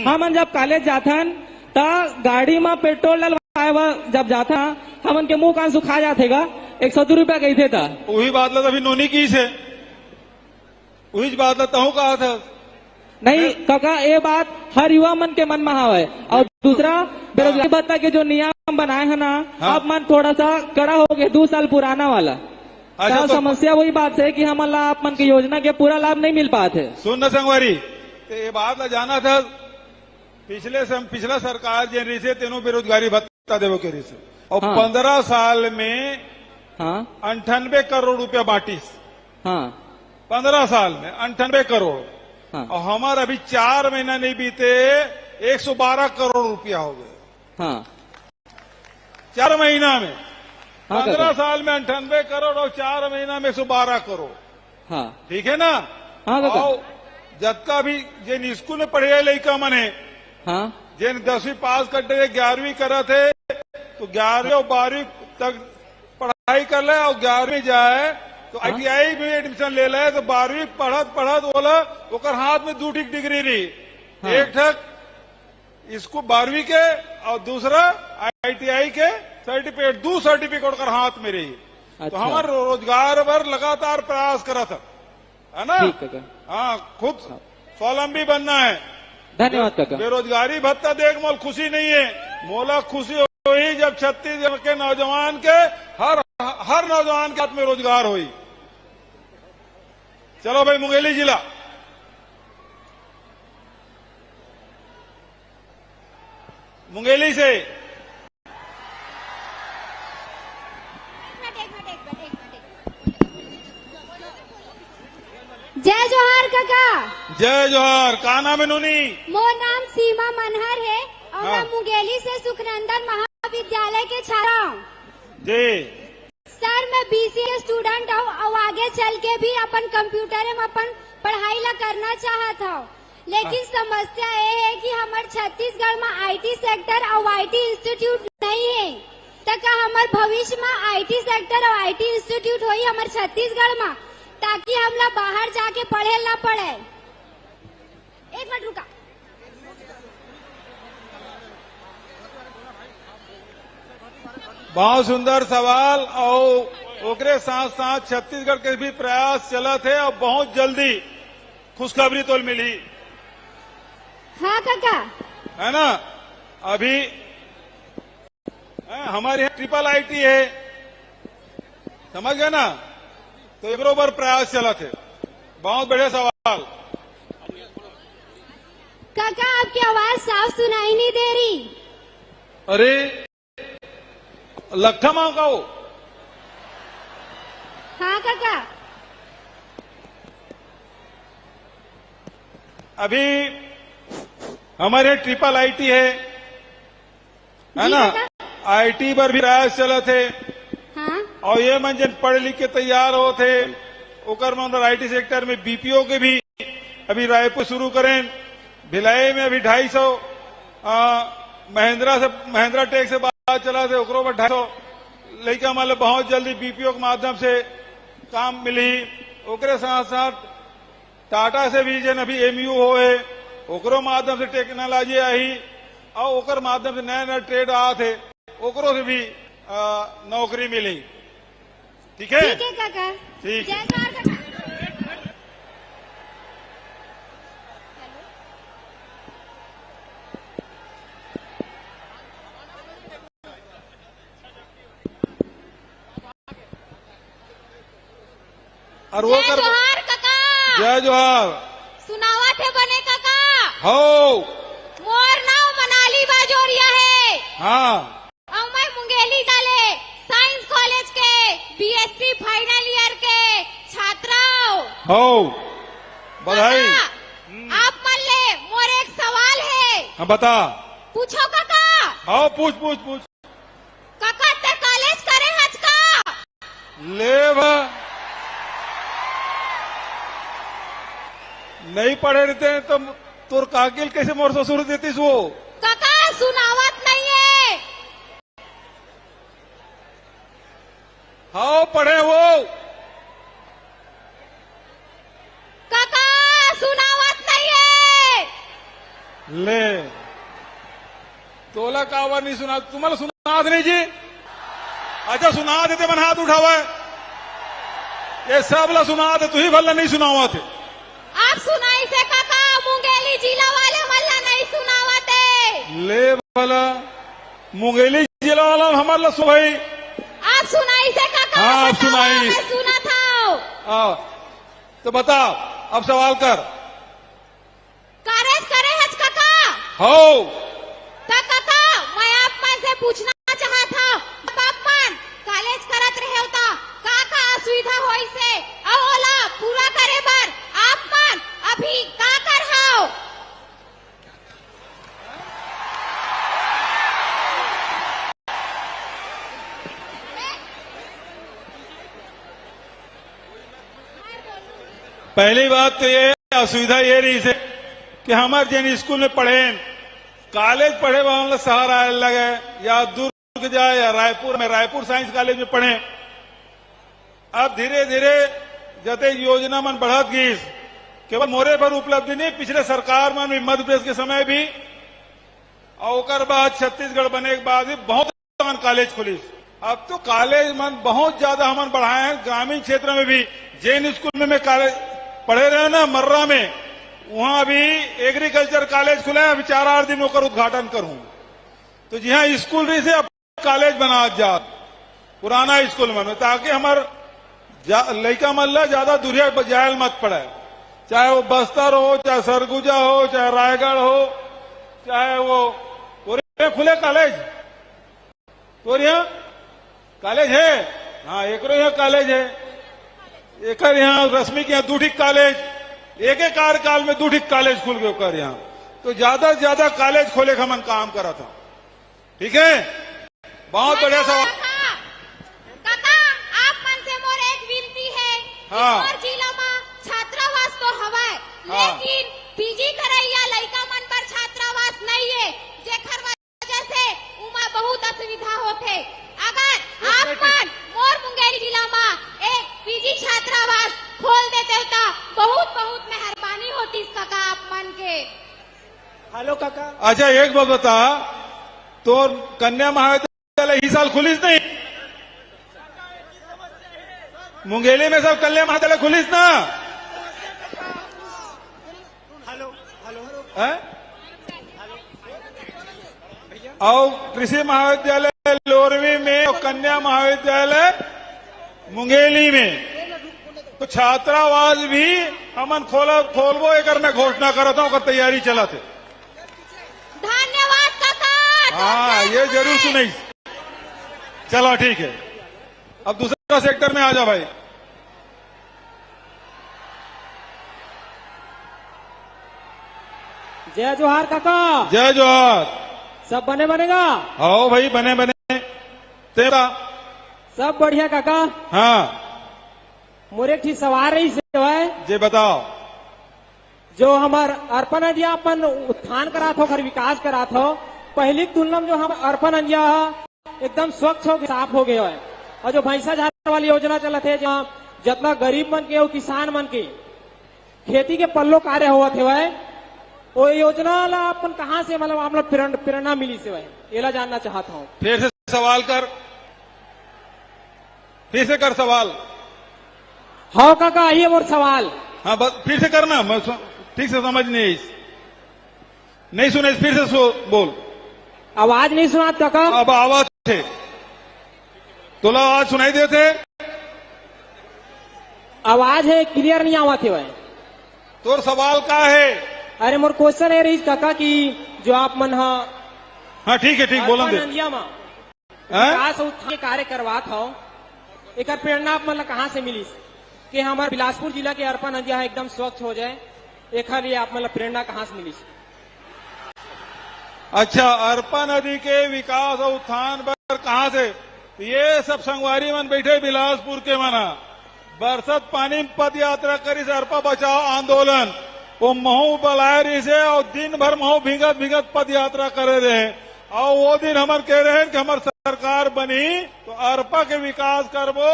हमन जब कॉलेज जाथन ता गाड़ी में पेट्रोल डलवाए जब जाथा हमन के मुंह कान सुखा जातेगा। 102 रुपया कही थे था। वही बात ला अभी नोनी की से वही बात ला तहु कहा था। नहीं काका, ये बात हर युवा मन के मन में है। और दूसरा बेरोजगारी भत्ता के जो नियम बनाए हैं ना, हाँ। अब मन थोड़ा सा कड़ा हो गया, 2 साल पुराना वाला। अच्छा, तो समस्या वही बात है कि हमन ला आप मन की योजना के पूरा लाभ नहीं मिल पाते। सुन न संगवारी, तो ये बात ला जाना था पिछला सरकार जे रही से तेनो बेरोजगारी भत्ता देवो के रही से और हाँ। 15 साल में हाँ 98 करोड़ रुपया बांटीस। हाँ 15 साल में 98 करोड़। हाँ और हमारे अभी 4 महीना नहीं बीते 112 करोड़ रुपया हो गए। हाँ 4 महीना में। हाँ, 15 साल में 98 करोड़ और 4 महीना में 112 करोड़। हाँ ठीक है ना? हाँ काका। और जबका भी जिन स्कूल में पढ़े लड़का मने हाँ जिन 10वीं पास करते 11वीं करा थे तो 11वीं और 12वीं तक पढ़ाई कर ले और 11वीं जाए तो ITI में एडमिशन ले ले तो 12वीं पढ़त बोला ओकर हाथ में 2 डिग्री रही। एक ठक इसको 12वीं के और दूसरा ITI के सर्टिफिकेट 2 सर्टिफिकेट कर हाथ में रही। तो हमारे रोजगार पर लगातार प्रयास करा था, है ना। हाँ, खुद स्वावलंबी बनना है। धन्यवाद काका। बेरोजगारी भत्ता देख मोल खुशी नहीं है, मोला खुशी हुई जब छत्तीसगढ़ के नौजवान के हर नौजवान के हाथ में रोजगार हुई। चलो भाई, मुंगेली जिला मुंगेली से जय जोहार काका। जय जोहार। का नाम है नूनी? मोर नाम सीमा मनहर है और मैं मुंगेली से सुखनंदन महाविद्यालय के छात्रा हूँ। जी सर, मैं BCA स्टूडेंट हूँ और आगे चल के भी अपन कंप्यूटर में अपन पढ़ाई ला करना चाहत हूँ, लेकिन समस्या ये है कि हमारे छत्तीसगढ़ में IT सेक्टर और IT इंस्टीट्यूट नहीं है। तो का हमारे भविष्य में IT सेक्टर और IT इंस्टीट्यूट होई हमारे छत्तीसगढ़ में, ताकि हम लोग बाहर जाके पढ़े ना पड़े। एक मिनट रुका। बहुत सुंदर सवाल। और ओकरे साथ साथ छत्तीसगढ़ के भी प्रयास चला थे और बहुत जल्दी खुशखबरी तो मिली। हाँ काका, है ना। अभी हमारे यहाँ ट्रिपल IT है, समझ गए ना। तो एक बराबर प्रयास चला थे। बहुत बढ़िया सवाल। काका आपकी आवाज साफ सुनाई नहीं दे रही। अरे लखा माँ का हो? हाँ काका। अभी हमारे ट्रिपल IT है ना। IT पर भी प्रयास चला थे। हाँ। और ये मंजन पढ़ लिख के तैयार हो थे ओकर में अंदर IT सेक्टर में BPO के भी अभी रायपुर शुरू करें। भिलाई में अभी 250 महिंद्रा टेक से बात चला थे ओकरो में 250 लेकिन हमारे बहुत जल्दी BPO के माध्यम से काम मिली। ओकरे साथ साथ टाटा से भी जन अभी MU होए ओकरो माध्यम से टेक्नोलॉजी आई और ओकर माध्यम से नए ट्रेड आ थे ओकरो से भी नौकरी मिली। ठीक है काका। ठीक है। और वो जय जोहार काका। जय जोहार। सुनावा थे बने काका। हो मोर नाम मनाली बाजोरिया है। हाँ। और मैं मुंगेली जाले साइंस कॉलेज के BSc फाइनल ईयर के छात्रा हो। बधाई। आप मान ले मोर एक सवाल है। हाँ बता। पूछो काका। हाँ पूछ पूछ पूछ। काका ते कॉलेज करे हज का? ले बा नहीं पढ़े रहते हैं तो तोर काकिल कैसे मोर ससुर देतीस वो? काका सुनावत नहीं है। हाँ पढ़े वो। काका सुनावत नहीं है। ले तोला कावा नहीं सुना? तुम्हाला सुना नहीं जी? अच्छा सुना देते मन हाथ उठावा ये सब ला सुना दे तू ही भला नहीं सुनावा थे। आप सुनाई से काका मुंगेली जिला वाले मल्ला नहीं सुनावते। ले भला मुंगेली जिला वाला हमारे ला सुनाई। आप सुनाई से काका। हाँ आप सुनाई। मैं सुना था। हाँ तो बता अब सवाल कर। कारेज करे हज काका? हो। तो काका मैं आप मन से पूछना चाहता था आप मन कॉलेज करत रहे होता का असुविधा होई से ओला पूरा करे बर आप मन अभी का कर हाओ? पहली बात तो ये असुविधा ये रही से कि हमारे जिन स्कूल में पढ़े कॉलेज पढ़े वहां सहारा लगे या दूर के जाए या रायपुर साइंस कॉलेज में पढ़े। अब धीरे धीरे जते योजना मन बढ़त गईस, केवल मोरे पर उपलब्धि नहीं, पिछले सरकार मन भी मध्य प्रदेश के समय भी और ओकर बाद छत्तीसगढ़ बने के बाद भी बहुत कॉलेज खुली। अब तो कॉलेज मन बहुत ज्यादा हमन बढ़ाए हैं। ग्रामीण क्षेत्र में भी जैन स्कूल में कॉलेज पढ़े रहे ना मर्रा में, वहां भी एग्रीकल्चर कॉलेज खुला है। अभी 4-8 दिन होकर उद्घाटन करूं तो जी हाँ स्कूल रही से अब कॉलेज बना जा पुराना स्कूल में, ताकि हमार लड़का मल्ला ज्यादा दूरिया जायल मत पड़े। चाहे वो बस्तर हो, चाहे सरगुजा हो, चाहे रायगढ़ हो, चाहे वो खुले कॉलेज तो यहाँ कॉलेज है। हाँ एक यहाँ कॉलेज है, एक यहाँ रश्मि के यहाँ दूठिक कॉलेज, एक कार्यकाल में दूठिक कॉलेज खुल गए कर यहाँ। तो ज्यादा से ज्यादा कॉलेज खोले का मन काम करा था। ठीक है, बहुत बढ़िया सवाल। काका आप मन से मोर एक विनती है। हाँ। और जिला में छात्रावास तो हवा है, हाँ। लेकिन पीजी करैया लड़का मन पर छात्रावास नहीं है, जेखर वजह से उमा बहुत असुविधा होते। अगर आप मन मोर मुंगेरी जिला में एक पीजी छात्रावास खोल देते तो बहुत बहुत मेहरबानी होती काका आप मन के। हेलो काका। अच्छा एक बात बता, तो कन्या महाविद्यालय इस साल खुलीस नहीं? मुंगेली में सब कन्या महाविद्यालय खुलीस ना? और कृषि महाविद्यालय लोरवी में और कन्या महाविद्यालय मुंगेली में तो छात्रावास भी हमन खोलबो एक में घोषणा करता हूँ, तैयारी चला थे। धन्यवाद काका। हाँ ये जरूर सुनाई। चलो ठीक है, अब दूसरा सेक्टर में आ जा भाई। जय जोहार काका। जय जोहार। सब बने बनेगा? आओ भाई बने बने तेरा सब बढ़िया काका। हाँ मोरे एक ठीक सवाल रही से है जे बताओ। जो हमार अर्पण अंजिया अपन उत्थान करा थो, खर विकास करा थो, पहली तुलना में जो हम अर्पण अंजिया एकदम स्वच्छ हो साफ हो गया है। और जो भैंसा झाड़ वाली योजना चलत है, जहाँ जितना गरीब मन के और किसान मन के खेती के पल्लो कार्य हुआ थे वह, वो योजना ला अपन कहाँ से मतलब आप लोग प्रेरणा मिली से वह, ये ला जानना चाहता हूँ। फिर से सवाल कर, फिर से कर सवाल। हाँ काका आइए मोर सवाल। हाँ बस फिर से करना, मैं ठीक से समझ नहीं सुने, फिर से बोल। आवाज नहीं सुना काका? अब आवाज थे तोला आवाज सुनाई देते? आवाज है क्लियर नहीं आवा थे वह। तोर सवाल का है? अरे मोर क्वेश्चन है रही काका कि जो आप मन हाँ ठीक है, ठीक बोलन दे। विकास उत्थान के कार्य करवात हो, एक प्रेरणा आप मतलब कहाँ से मिली कि हमारे बिलासपुर जिला के अर्पण नदिया एकदम स्वच्छ हो जाए, एक लिए आप मतलब प्रेरणा कहाँ से मिली? अच्छा, अर्पा नदी के विकास और उत्थान पर कहाँ से? ये सब संगवारी मन बैठे बिलासपुर के मना बरसत पानी पद यात्रा करी से अर्पा बचाओ आंदोलन, वो महू बलाए रही से और दिन भर महू भीगत पद यात्रा करे रहे। और वो दिन हमर कह रहे हैं कि हमार सरकार बनी तो अर्पा के विकास करबो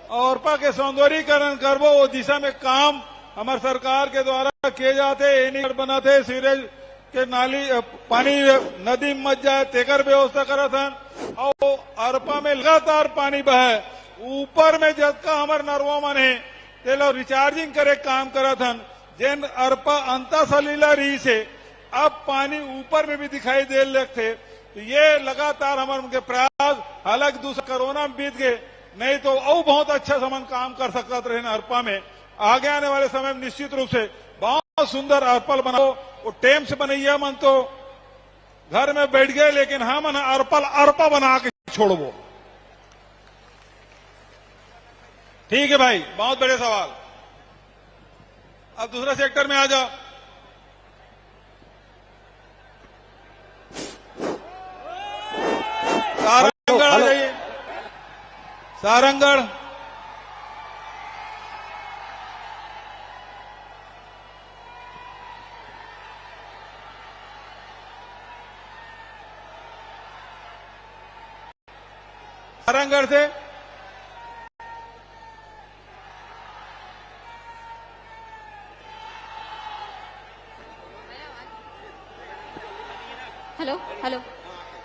और अर्पा के सौंदर्यीकरण करबो, वो दिशा में काम हमार सरकार के द्वारा किए जाते। एनी बनाते, सीवरेज के नाली पानी नदी में मच जाए तेकर व्यवस्था करत हन। और अर्पा में लगातार पानी बहे, ऊपर में जबका हमार नरवा मन है ते लोग रिचार्जिंग करे काम करत हन। जेन अर्पा अंता सलीला रही से अब पानी ऊपर में भी दिखाई दे लगते। तो ये लगातार हमारे उनके प्रयास, हालांकि दूसरा कोरोना में बीत गए, नहीं तो और बहुत अच्छा समन काम कर सकता रहे अर्पा में। आगे आने वाले समय में निश्चित रूप से बहुत सुंदर अर्पल बनाओ। वो टेम से बनैया मन तो घर में बैठ गए, लेकिन हम अर्पल अर्पा बना के छोड़बो। ठीक है भाई, बहुत बड़े सवाल। अब दूसरा सेक्टर में आ जाओ। सारंगढ़ आ जाइए। सारंगढ़ सारंगढ़ से। हेलो हेलो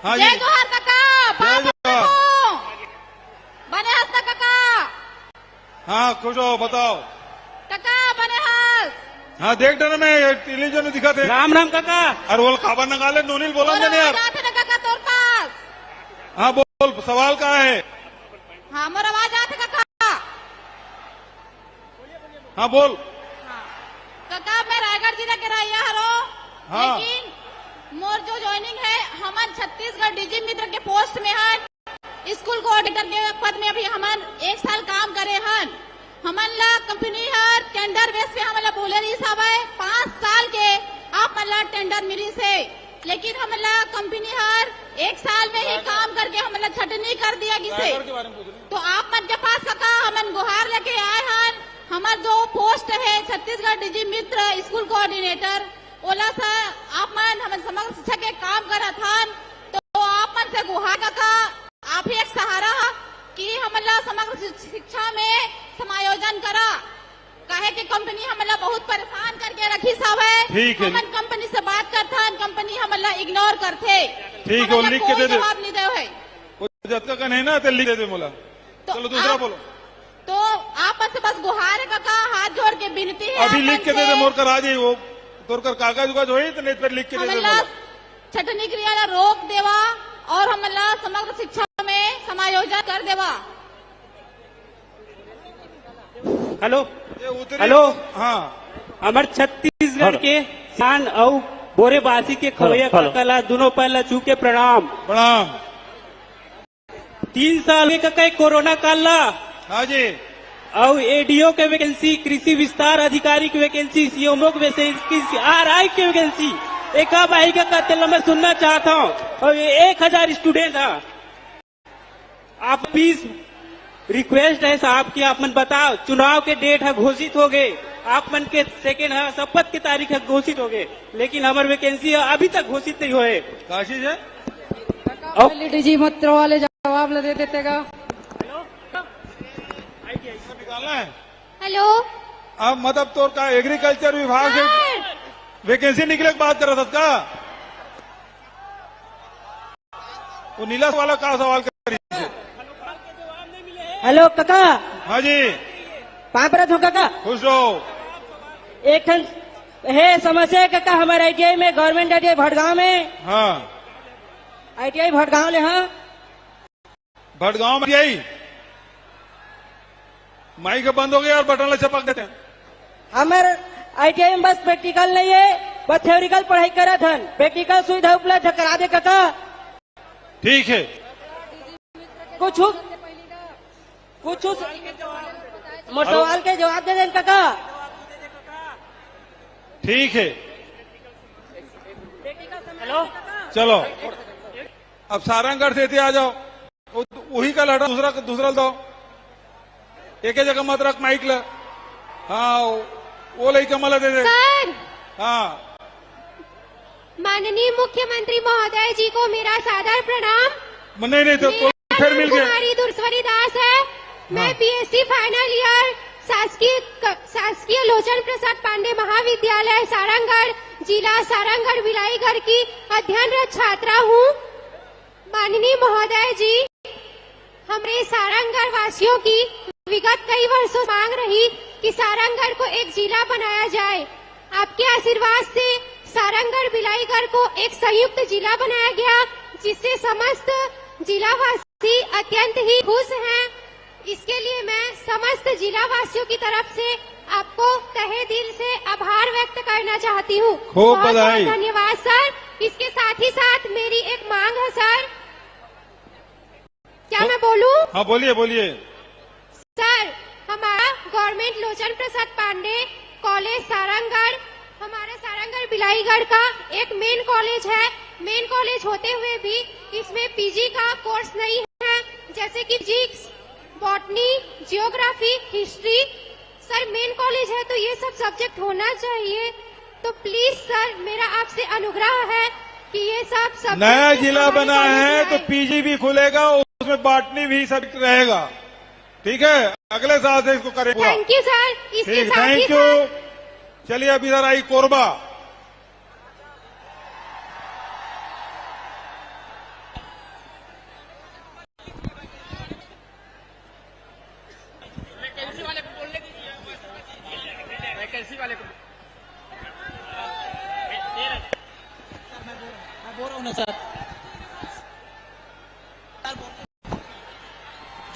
हाँ जी, जय जोहार काका। जय जोहार। बने हंस ना काका। हाँ खुश हो, बताओ। काका बने हंस। हाँ देख डर में टेलीविजन में दिखा थे। राम राम काका। और वो खाबर नगाले नोनील बोला और मैंने यार। आवाज आते ना काका तोर पास। हाँ बोल, सवाल कहाँ है? हाँ मोर आवाज आते काका। हाँ बोल। काका मैं रायगढ़ जिला के रहिया हरो। हाँ। लेकिन मोर जो ज्वाइनिंग है हमन छत्तीसगढ़ डीजी मित्र के पोस्ट में हन। स्कूल कोऑर्डिनेटर के पद में अभी हमन 1 साल काम करे हन। हमन ला कंपनी हर टेंडर बेस पे हमन ला बोले रही साहब 5 साल के आप मन ला टेंडर मिली से, लेकिन हमन ला कंपनी हर 1 साल में ही काम करके हमन ला छटनी कर दिया गिसे। तो आप मन के पास काका हमन गुहार लेके आए हन। हमार जो पोस्ट है छत्तीसगढ़ डीजी मित्र स्कूल कोऑर्डिनेटर ओला सा आप मन हमन समग्र शिक्षा के काम करत हन। तो आप मन से गुहार काका आप ही एक सहारा है कि हमन ला समग्र शिक्षा में समायोजन करा। काहे कि कंपनी हमन ला बहुत परेशान करके रखी साहब है। ठीक है। हमन कंपनी से बात करत हन, कंपनी हमन ला इग्नोर करथे। ठीक है, हमन ला लिख के कोई दे दे। जवाब नहीं दे है। जब तक नहीं ना तो लिख दे दे बोला। चलो दूसरा आप- बोलो। तो आप मन से बस गुहार है काका, हाथ जोड़ के विनती है अभी आप लिख मन के दे से। दे मोर कर आ जाई वो तोर कर कागज उगज होई तो नहीं पर लिख के दे दे हमन ला बोला। छटनी क्रिया ला रोक देवा और हमन ला समग्र शिक्षा में समायोजन कर देवा। हेलो ये उतरी। हेलो। हाँ हमार छत्तीसगढ़ के शान और बोरेबासी के खवैया कला दोनों पहला चूके प्रणाम। प्रणाम। 3 साल के कई कोरोना काल ला हाँ जी। और एडीओ के वैकेंसी, कृषि विस्तार अधिकारी की वैकेंसी, सीएमओ की वैकेंसी, आरआई की वैकेंसी एक भाई का कहते मैं सुनना चाहता हूँ। और ये 1000 स्टूडेंट है। आप प्लीज रिक्वेस्ट है साहब कि आप मन बताओ, चुनाव के डेट है घोषित हो गए, आप मन के सेकेंड है शपथ की तारीख है घोषित हो गए, लेकिन हमारे वैकेंसी अभी तक घोषित नहीं हुए। काशी है। डीजी मित्र वाले जवाब ले दे देते का। निकालना है। हेलो अब मतलब तोर का एग्रीकल्चर विभाग से वैकेंसी निकले के बात कर रहा था का? वो नीला वाला का सवाल कर। हेलो काका। हाँ जी। पापरत हो काका। खुश रहो। एक ठन है समस्या है काका हमारे आईटीआई में, गवर्नमेंट आईटीआई भटगांव में। हाँ आईटीआई भटगांव ले। हाँ भटगांव में आई माइक बंद हो गया और बटन ले चपक देते हैं। हमारे आईटीआई में बस प्रैक्टिकल नहीं है, बस थ्योरिकल पढ़ाई करत हन। प्रैक्टिकल सुविधा उपलब्ध करा दे काका। ठीक है। कुछ मोर सवाल के जवाब दे दें काका। ठीक है। हेलो चलो अब सारंगढ़ से आ जाओ। वही का लड़ा दूसरा दो। एक ही जगह मत रख माइक ला। हाँ वो लई कमला दे दे। सर, हाँ माननीय मुख्यमंत्री महोदय जी को मेरा सादर प्रणाम। नहीं तो फिर मिल गया। कुमारी दुर्सवरी दास है। मैं बीएससी फाइनल ईयर शासकीय लोचन प्रसाद पांडे महाविद्यालय सारंगढ़ जिला सारंगढ़ बिलाईगढ़ की अध्ययनरत छात्रा हूँ। माननीय महोदय जी, हमारे सारंगढ़ वासियों की विगत कई वर्षों मांग रही कि सारंगढ़ को एक जिला बनाया जाए। आपके आशीर्वाद से सारंगढ़ बिलाईगढ़ को एक संयुक्त जिला बनाया गया, जिससे समस्त जिलावासी अत्यंत ही खुश हैं। इसके लिए मैं समस्त जिला वासियों की तरफ से आपको तहे दिल से आभार व्यक्त करना चाहती हूँ। खूब बधाई। धन्यवाद सर। इसके साथ ही साथ मेरी एक मांग है सर। क्या मैं बोलूं? हाँ बोलिए बोलिए। सर, हमारा गवर्नमेंट लोचन प्रसाद पांडे कॉलेज सारंगढ़ हमारा सारंगढ़ बिलाईगढ़ का एक मेन कॉलेज है। मेन कॉलेज होते हुए भी इसमें पीजी का कोर्स नहीं है, जैसे कि physics, botany, geography, history. Sir main college है तो ये सब सब्जेक्ट होना चाहिए। तो प्लीज सर मेरा आपसे अनुग्रह है कि ये सब सब्जेक्ट नया जिला बना है तो पीजी भी खुलेगा, उसमें बांटनी भी सब रहेगा। ठीक है, अगले साल से इसको करेंगे। Thank you sir. इसके ठीक, साथ ही थैंक यू। चलिए अब इधर आई कोरबा।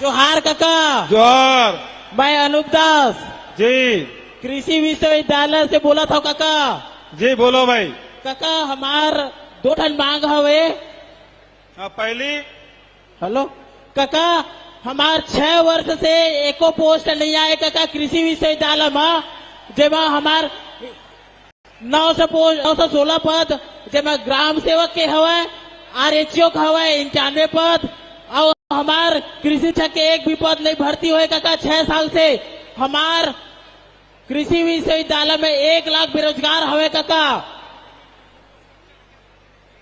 जोहार काका। जोहार। मैं अनूप दास जी कृषि विश्वविद्यालय से बोला था काका। जी बोलो भाई। काका हमार 2 ठन मांग हवे। हाँ, पहली हेलो काका, हमार 6 वर्ष से एको पोस्ट नहीं आए काका कृषि विश्वविद्यालय में, जेमा हमार 916 पद, जेमा ग्राम सेवक के हवे, RHO के हवे 91 पद, और हमार कृषि शिक्षक के एक भी पद नहीं भर्ती हुए काका 6 साल से। हमार कृषि विश्वविद्यालय में 1 लाख बेरोजगार हवे काका,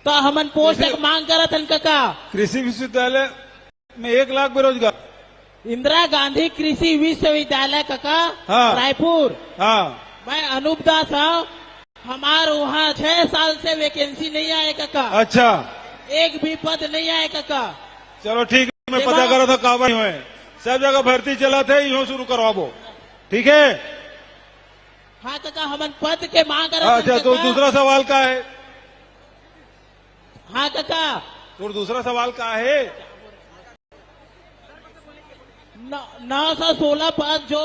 तो हमन पोस्ट की मांग करत हन काका। कृषि विश्वविद्यालय में 1 लाख बेरोजगार। इंदिरा गांधी कृषि विश्वविद्यालय काका, हाँ। रायपुर। हाँ, मैं अनूप दास हूँ। हमार वहाँ 6 साल से वैकेंसी नहीं आए काका। अच्छा, एक भी पद नहीं आए काका। चलो ठीक है, मैं पता करा था काबा हुए सब जगह भर्ती चला थे, यूं शुरू करवाबो। ठीक है। हाँ काका, हमन पद के मांग करत हन अच्छा, तो काका। दूसरा सवाल का है? हाँ काका, तो दूसरा सवाल का है? 916 पद जो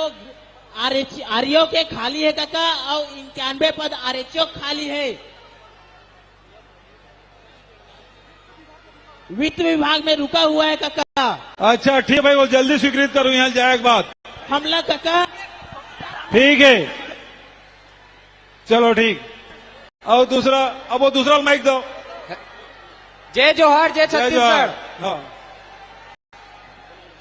RHO के खाली है काका, और 91 पद RHO खाली है। वित्त विभाग में रुका हुआ है काका। अच्छा ठीक है भाई, वो जल्दी स्वीकृत करूं, यहाँ जाए एक बात। हमला काका। ठीक है, चलो ठीक। और दूसरा, अब वो दूसरा माइक दो। जय जोहार, जय छत्तीसगढ़। हाँ।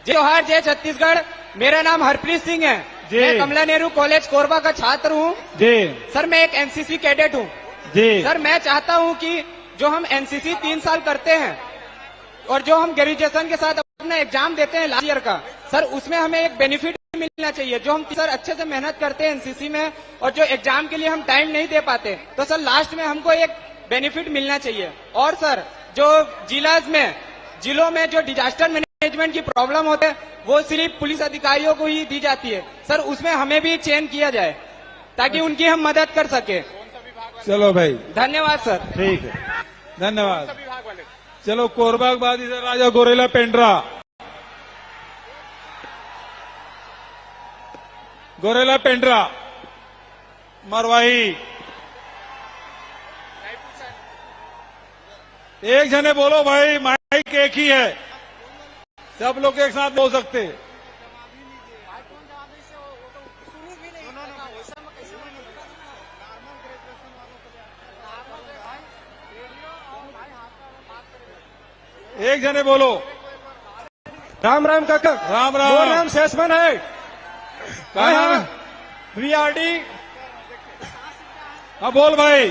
जय जोहार, जय छत्तीसगढ़। मेरा नाम हरप्रीत सिंह है। जी। मैं कमला नेहरू कॉलेज कोरबा का छात्र हूँ। जी सर, मैं एक एनसीसी कैडेट हूँ। जी। सर, मैं चाहता हूँ कि जो हम एनसीसी 3 साल करते हैं और जो हम ग्रेजुएशन के साथ अपना एग्जाम देते हैं लास्ट ईयर का, सर उसमें हमें एक बेनिफिट मिलना चाहिए। जो हम सर अच्छे से मेहनत करते हैं एनसीसी में और जो एग्जाम के लिए हम टाइम नहीं दे पाते, तो सर लास्ट में हमको एक बेनिफिट मिलना चाहिए। और सर, जो जिलों में जो डिजास्टर मैनेजमेंट की प्रॉब्लम होते हैं, वो सिर्फ पुलिस अधिकारियों को ही दी जाती है। सर उसमें हमें भी चयन किया जाए ताकि उनकी हम मदद कर सके। चलो भाई, धन्यवाद सर। ठीक है, धन्यवाद। चलो कोरबा के बाद इधर राजा गोरेला पेंड्रा। गोरेला पेंड्रा मरवाही। एक जने बोलो भाई, माइक एक ही है, सब लोग एक साथ बोल सकते। एक जने बोलो। राम राम काका। राम राम। मोर नाम शेषमन है। क्या नाम है? VRD। हाँ बोल भाई।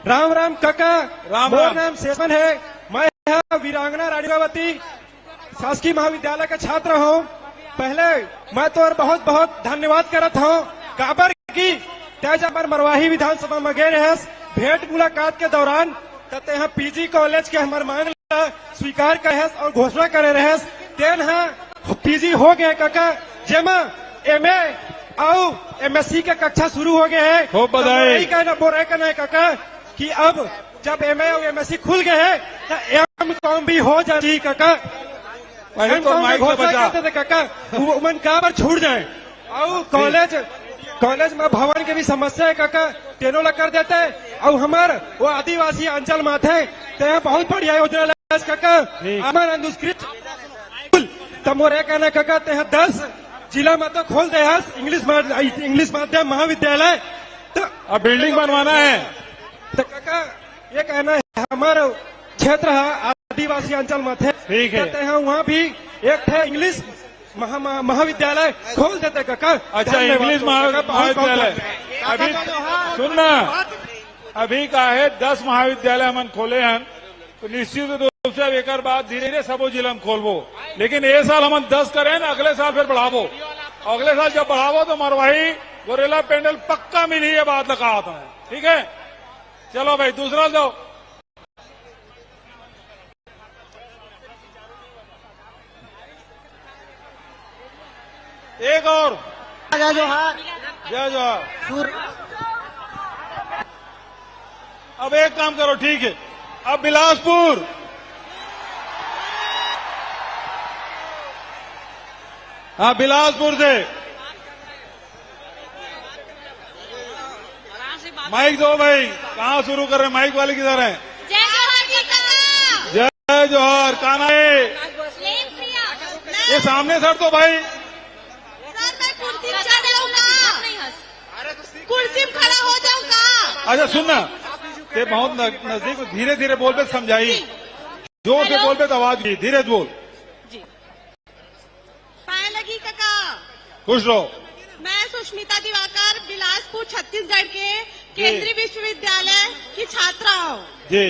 राम राम काका। राम मोर राम। नाम शेषमन है। मैं यहाँ वीरांगना रानीबावती शासकीय महाविद्यालय का छात्र हूँ। पहले मैं तो बहुत बहुत धन्यवाद करत हूँ काबर की तेज पर मरवाही विधानसभा में गए रहे भेंट मुलाकात के दौरान, तब यहाँ PG कॉलेज के हमारे मांग स्वीकार करे और घोषणा करे रहे। तेन PG हो गए काका, जेमा MA और MSc के कक्षा शुरू हो गए हैं। खूब बधाई। कहना बोल रहे कहना है काका कि अब जब MA और MSc खुल गए हैं तो M.Com भी हो जाती काका। पहले तो माइक पे बचा। करते थे काका, वो मन का पर छूट जाए। और कॉलेज में भवन के भी समस्या है काका, तेनो लग कर देते। और हमार वो आदिवासी अंचल में थे तो यहाँ बहुत बढ़िया योजना काका। हमारे अनुष्कृत तमोरे कहना काका ते 10 जिला में तो खोल दे इंग्लिश माध्यम महाविद्यालय। तो अब बिल्डिंग बनवाना है। तो काका ये कहना है हमारा क्षेत्र है आदिवासी अंचल में थे। ठीक है। यहाँ वहाँ भी एक थे इंग्लिश महाविद्यालय खोल देते काका। अच्छा, इंग्लिश महाविद्यालय अभी सुनना, अभी का है 10 महाविद्यालय हम खोले हैं, तो निश्चित रूप से एक बाद धीरे धीरे सबो जिला में खोलबो, लेकिन ये साल हम 10 करें ना, अगले साल फिर बढ़ावो। अगले साल जब बढ़ावो तो मरवाही गोरेला पेंडल पक्का मिली, ये बात लगा था। ठीक है, चलो भाई दूसरा जाओ। एक और जय जोहार। जय जोहार। अब एक काम करो, ठीक है, अब बिलासपुर, हाँ बिलासपुर से माइक दो भाई। कहाँ शुरू कर रहे हैं? माइक वाले किधर हैं? जय जोहार जी काका। जय जोहार। कहाँ है ये? सामने सर तो भाई कुर्सी में खड़ा हो जाऊंगा। अच्छा सुनना, ये बहुत नजदीक, धीरे धीरे बोल पे समझाई, जोर से बोल पे तो आवाज की, धीरे बोल। पाए लगी काका। खुश रहो। मैं सुष्मिता दिवाकर बिलासपुर छत्तीसगढ़ के केंद्रीय विश्वविद्यालय की छात्रा हूँ। जी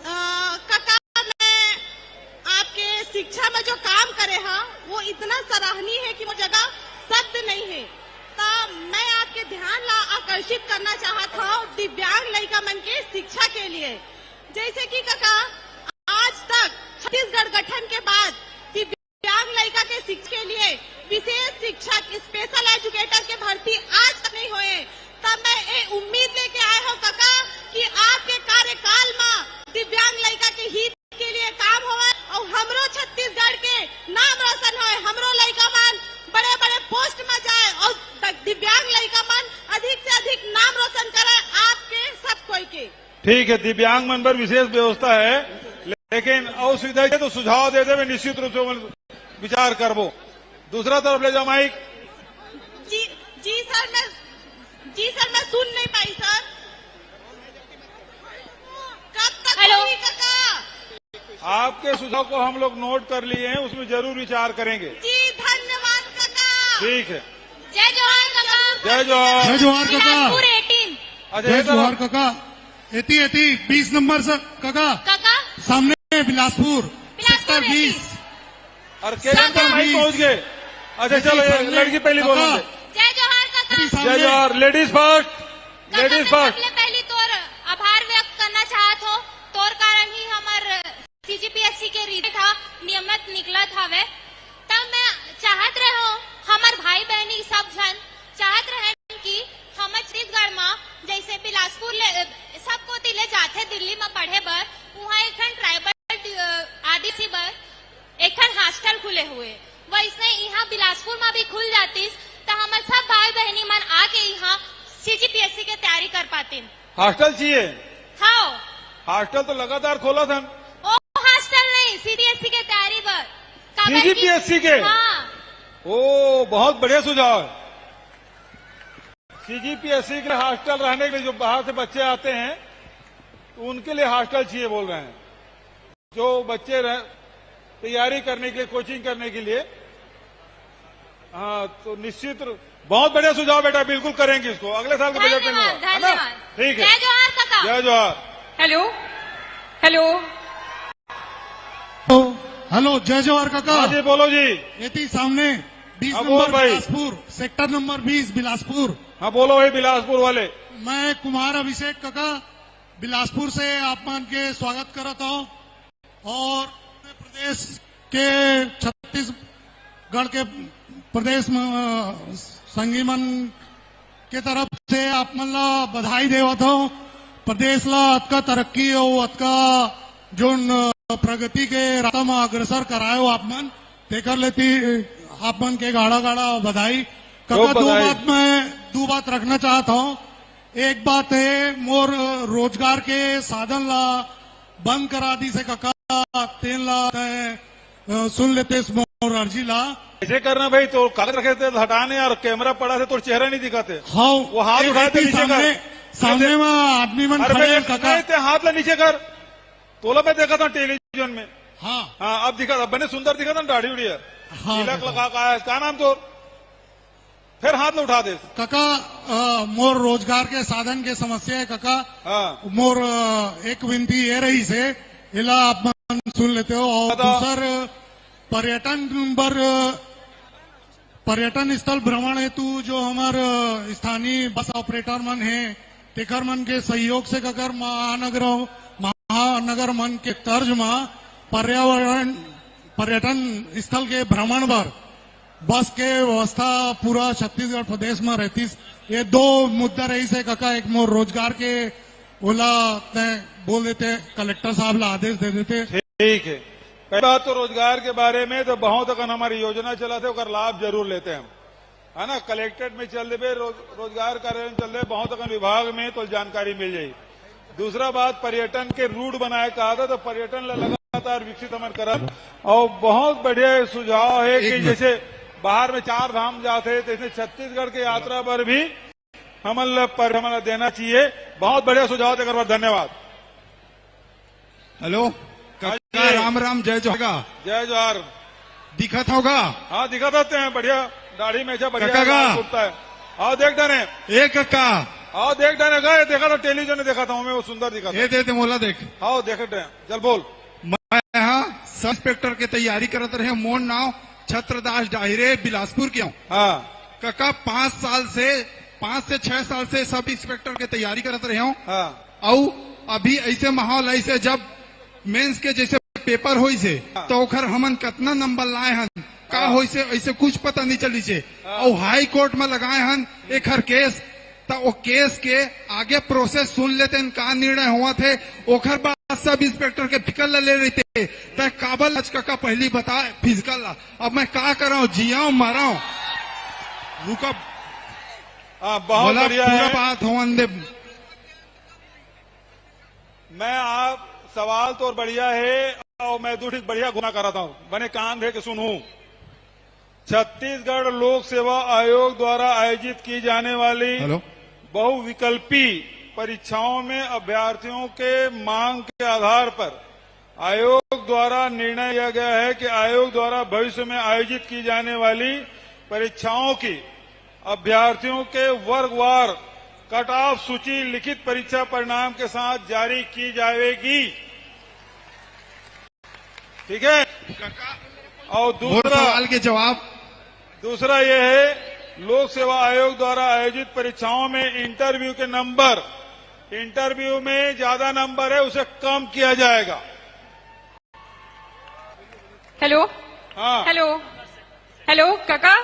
काका, मैं आपके शिक्षा में जो काम करे हैं वो इतना सराहनीय है कि वो जगह शब्द नहीं है। तो मैं आपके ध्यान ला आकर्षित करना चाहता हूँ दिव्यांग लड़का मन के शिक्षा के लिए। जैसे कि काका, आज तक छत्तीसगढ़ गठन के बाद दिव्यांग लड़का के शिक्षा के लिए विशेष शिक्षक, स्पेशल एजुकेटर के भर्ती आज तक नहीं हुए। तब मैं ये उम्मीद लेके आए हूँ काका कि आपके कार्यकाल में दिव्यांग लड़का के हित के लिए काम होवे और हमरो छत्तीसगढ़ के नाम रोशन होए, हमरो लड़का मन बड़े बड़े पोस्ट में जाए और दिव्यांग लड़का मन अधिक से अधिक नाम रोशन करे आपके सब कोई के। ठीक है, दिव्यांग मन पर विशेष व्यवस्था है, लेकिन और सुविधा तो सुझाव दे दे, निश्चित रूप से विचार करबो। दूसरा तरफ ले जाओ माइक। जी सर मैं सुन नहीं पाई सर। कब तक होगी काका? आपके सुझाव को हम लोग नोट कर लिए हैं, उसमें जरूर विचार करेंगे। जी धन्यवाद काका। ठीक है। जय जोहार काका। जय जोहार। जय जोहार काका। बिलासपुर 18। अच्छा जय जोहार काका। 20 नंबर से काका सामने बिलासपुर सेक्टर 20। और केरल पर माइक पहुंच गए। अच्छा चलो, लड़की पहली बोलो। जय जोहार काका। जय जोहार। Ladies first, ladies first. पहली तोर आभार व्यक्त करना चाहत हो। तोर कारण ही हमार सीजीपीएससी के रिजल्ट था नियमित निकला था वे। तब मैं चाहत रहे हो हमार भाई बहनी सब जन चाहत रहे कि हम छत्तीसगढ़ में जैसे बिलासपुर सब को तिले जाते दिल्ली में पढ़े बर, वहाँ एक ट्राइबल आदिवासी बर एक हॉस्टल खुले हुए, वैसे यहाँ बिलासपुर में भी खुल जाती तो हमारे सब भाई बहनी मन आके यहाँ सीजीपीएससी के तैयारी कर पाते। हॉस्टल चाहिए? हाँ, हॉस्टल तो लगातार खोला था। ओ हॉस्टल नहीं, सीबीएसई के तैयारी पर। सीजीपीएससी के? हाँ। ओ बहुत बढ़िया सुझाव है। सीजीपीएससी के हॉस्टल रहने के लिए जो बाहर से बच्चे आते हैं तो उनके लिए हॉस्टल चाहिए बोल रहे हैं। जो बच्चे तैयारी करने के लिए, कोचिंग करने के लिए, हाँ तो निश्चित बहुत बढ़िया सुझाव बेटा, बिल्कुल करेंगे इसको अगले साल के बजट में, है ना? ठीक है। जय जोहार काका। जय जोहार। हेलो हेलो हेलो जय जोहार काका। हाँ जी बोलो जी। ये सामने 20 हाँ, नंबर भाई। Bilaspur sector number 20 Bilaspur. हाँ बोलो भाई, बिलासपुर वाले। मैं कुमार अभिषेक काका बिलासपुर से आप मान के स्वागत करता हूँ और प्रदेश के छत्तीसगढ़ के प्रदेश में संगीमन के तरफ से आप मन ला बधाई देवत हूँ। प्रदेश ला अतका तरक्की और अतका जो प्रगति के रास्ता में अग्रसर करायो आप मन, तेकर लेती आप मन के गाड़ा गाड़ा बधाई काका। दो बात रखना चाहता हूँ। एक बात है, मोर रोजगार के साधन ला बंद करा दी से काका, तेल ला सुन लेते मोर अर्जी ला। ऐसे करना भाई, तो कागज रखे थे हटाने और कैमरा पड़ा थे तो चेहरा नहीं दिखाते। हाँ वो हाथ उठाए थे नीचे कर, सामने में आदमी मन खड़े हैं काका। हाथ ला नीचे कर। तोला मैं देखा था टेलीविजन में। हाँ हाँ अब दिखा था, बने सुंदर दिखा था ना, दाढ़ी उड़ी है, हाँ तिलक लगा का, क्या नाम तो, फिर हाथ ला उठा दे काका। मोर रोजगार के साधन के समस्या है काका। हाँ मोर एक विनती ये रही से इला आप सुन लेते हो। और दूसर पर्यटन स्थल भ्रमण हेतु जो हमारे स्थानीय बस ऑपरेटर मन है तेकर मन के सहयोग से अगर महानगर मन के तर्ज में पर्यटन स्थल के भ्रमण पर बस के व्यवस्था पूरा छत्तीसगढ़ प्रदेश में रहती। ये दो मुद्दा रही से काका, एक मोर रोजगार के ओला बोल देते, कलेक्टर साहब ला आदेश दे देते। ठीक है, पहली बात तो रोजगार के बारे में तो बहुत अगर हमारी योजना चला थे उसका लाभ जरूर लेते हैं हम, है ना। कलेक्ट्रेट में चल रहे रोजगार कार्यालय में चल रहे बहुत अगर विभाग में तो जानकारी मिल जाएगी। दूसरा बात, पर्यटन के रूट बनाए कहा था तो पर्यटन लगातार विकसित हमारे करब और बहुत बढ़िया सुझाव है कि जैसे बाहर में 4 धाम जाते तो इसमें छत्तीसगढ़ की यात्रा पर भी हमें देना चाहिए। बहुत बढ़िया सुझाव देकर धन्यवाद। हेलो काका, राम राम, जय जोहार। जय जोहार। दिखत होगा? हाँ दिखत होते हैं, बढ़िया दाढ़ी में बढ़िया कुर्ता है। आओ देख डाने एक काका, आओ देख डाने गए, देखा था टेलीविजन में, देखा था मैं, वो सुंदर दिखा था। ये दे मोला देख। आओ देख रहे हैं, चल बोल। मैं यहाँ सब इंस्पेक्टर की तैयारी करते रहे। मोर नाव छत्रदास डाहिरे, बिलासपुर के हूँ। हाँ काका 5 से 6 साल से सब इंस्पेक्टर की तैयारी करते रहे हूँ। हाँ। और अभी ऐसे माहौल ऐसे जब मेंस के जैसे पेपर होई से तो ओखर हमन कितना नंबर लाए हन का होई से ऐसे कुछ पता नहीं चली से। और हाई कोर्ट में लगाए हन एक हर केस, तो वो केस के आगे प्रोसेस सुन लेते हैं का निर्णय हुआ थे। ओखर बाद सब इंस्पेक्टर के फिजिकल ले रहे थे तो काबल आज का पहली बता फिजिकल। अब मैं क्या कर रहा हूँ, जियाऊ मारा रुका। बहुत बढ़िया पूरा बात हो दे। मैं आप सवाल तो बढ़िया है और मैं दूसरी बढ़िया गुना कर रहा हूँ, बने कान रहे के सुनूं। छत्तीसगढ़ लोक सेवा आयोग द्वारा आयोजित की जाने वाली बहुविकल्पी परीक्षाओं में अभ्यर्थियों के मांग के आधार पर आयोग द्वारा निर्णय लिया गया है कि आयोग द्वारा भविष्य में आयोजित की जाने वाली परीक्षाओं की अभ्यर्थियों के वर्गवार कट ऑफ सूची लिखित परीक्षा परिणाम के साथ जारी की जाएगी। ठीक है। और दूसरा सवाल के जवाब, दूसरा यह है, लोक सेवा आयोग द्वारा आयोजित परीक्षाओं में इंटरव्यू के नंबर, इंटरव्यू में ज्यादा नंबर है उसे कम किया जाएगा। हेलो। हाँ हेलो हेलो काका,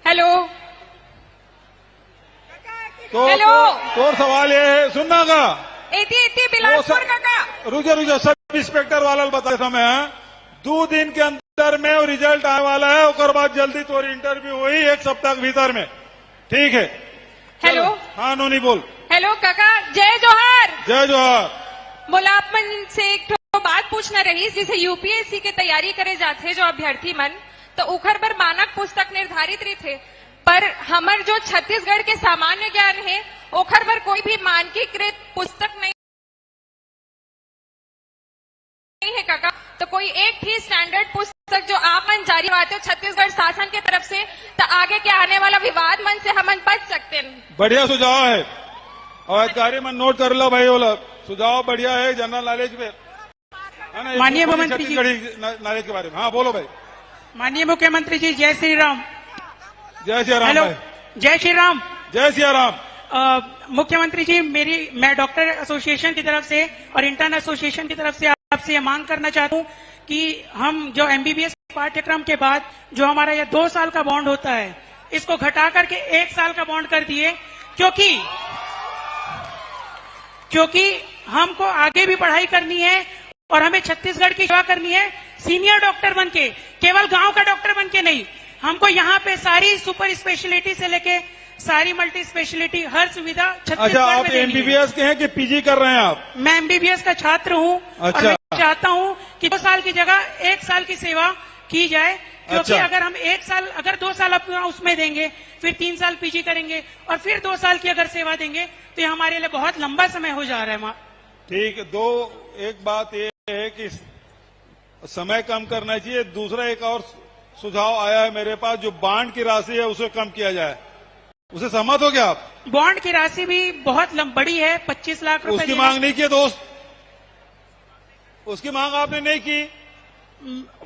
हेलो तो सवाल ये है, सुनना का इति बिलासपुर काका। रुझे सब इंस्पेक्टर वाला बता समय 2 दिन के अंदर में रिजल्ट आने वाला है, उसके बाद जल्दी तोरी इंटरव्यू हुई 1 सप्ताह के भीतर में। ठीक है। हेलो। हाँ नोनी बोल। हेलो काका, जय जोहार। जय जोहार। बोला आप मन से एक तो बात पूछना रही, जैसे यूपीएससी की तैयारी करे जाते जो अभ्यर्थी मन, तो उखर पर मानक पुस्तक निर्धारित रही थे, पर हमार जो छत्तीसगढ़ के सामान्य ज्ञान है ओखर पर कोई भी मानकीकृत पुस्तक नहीं है काका। तो कोई एक ही स्टैंडर्ड पुस्तक जो आप मन जारी करवाते हो छत्तीसगढ़ शासन की तरफ से, तो आगे के आने वाला विवाद मन से हम बच सकते हैं। बढ़िया सुझाव है और अधिकारी मन नोट कर लो भाई, बोला सुझाव बढ़िया है जनरल नॉलेज में, माननीय मुख्यमंत्री जी नॉलेज के बारे में। हाँ बोलो भाई। माननीय मुख्यमंत्री जी, जय श्री राम। जय श्री राम। हेलो, जय श्री राम। जय श्री राम। मुख्यमंत्री जी, मैं डॉक्टर एसोसिएशन की तरफ से और इंटर्न एसोसिएशन की तरफ से आपसे ये मांग करना चाहता हूँ कि हम जो एमबीबीएस पाठ्यक्रम के बाद जो हमारा ये 2 साल का बॉन्ड होता है, इसको घटा करके 1 साल का बॉन्ड कर दिए, क्योंकि हमको आगे भी पढ़ाई करनी है और हमें छत्तीसगढ़ की सेवा करनी है सीनियर डॉक्टर बनके, केवल गांव का डॉक्टर बनके नहीं। हमको यहाँ पे सारी सुपर स्पेशलिटी से लेके सारी मल्टी स्पेशलिटी हर सुविधा छत्तीसगढ़ अच्छा, आप में देनी है। एमबीबीएस के हैं कि पीजी कर रहे हैं आप? मैं एमबीबीएस का छात्र हूँ। अच्छा। और मैं चाहता हूँ कि 2 साल की जगह 1 साल की सेवा की जाए, क्योंकि अच्छा। अगर हम 1 साल, अगर 2 साल अपना उसमें देंगे, फिर 3 साल पीजी करेंगे और फिर 2 साल की अगर सेवा देंगे तो ये हमारे लिए बहुत लंबा समय हो जा रहा है। ठीक। एक बात ये है कि समय कम करना चाहिए। दूसरा एक और सुझाव आया है मेरे पास, जो बॉन्ड की राशि है उसे कम किया जाए। उसे सहमत हो गया आप? बॉन्ड की राशि भी बहुत बड़ी है, 25 लाख रुपए। उसकी मांग नहीं की दोस्त, उसकी मांग आपने नहीं की।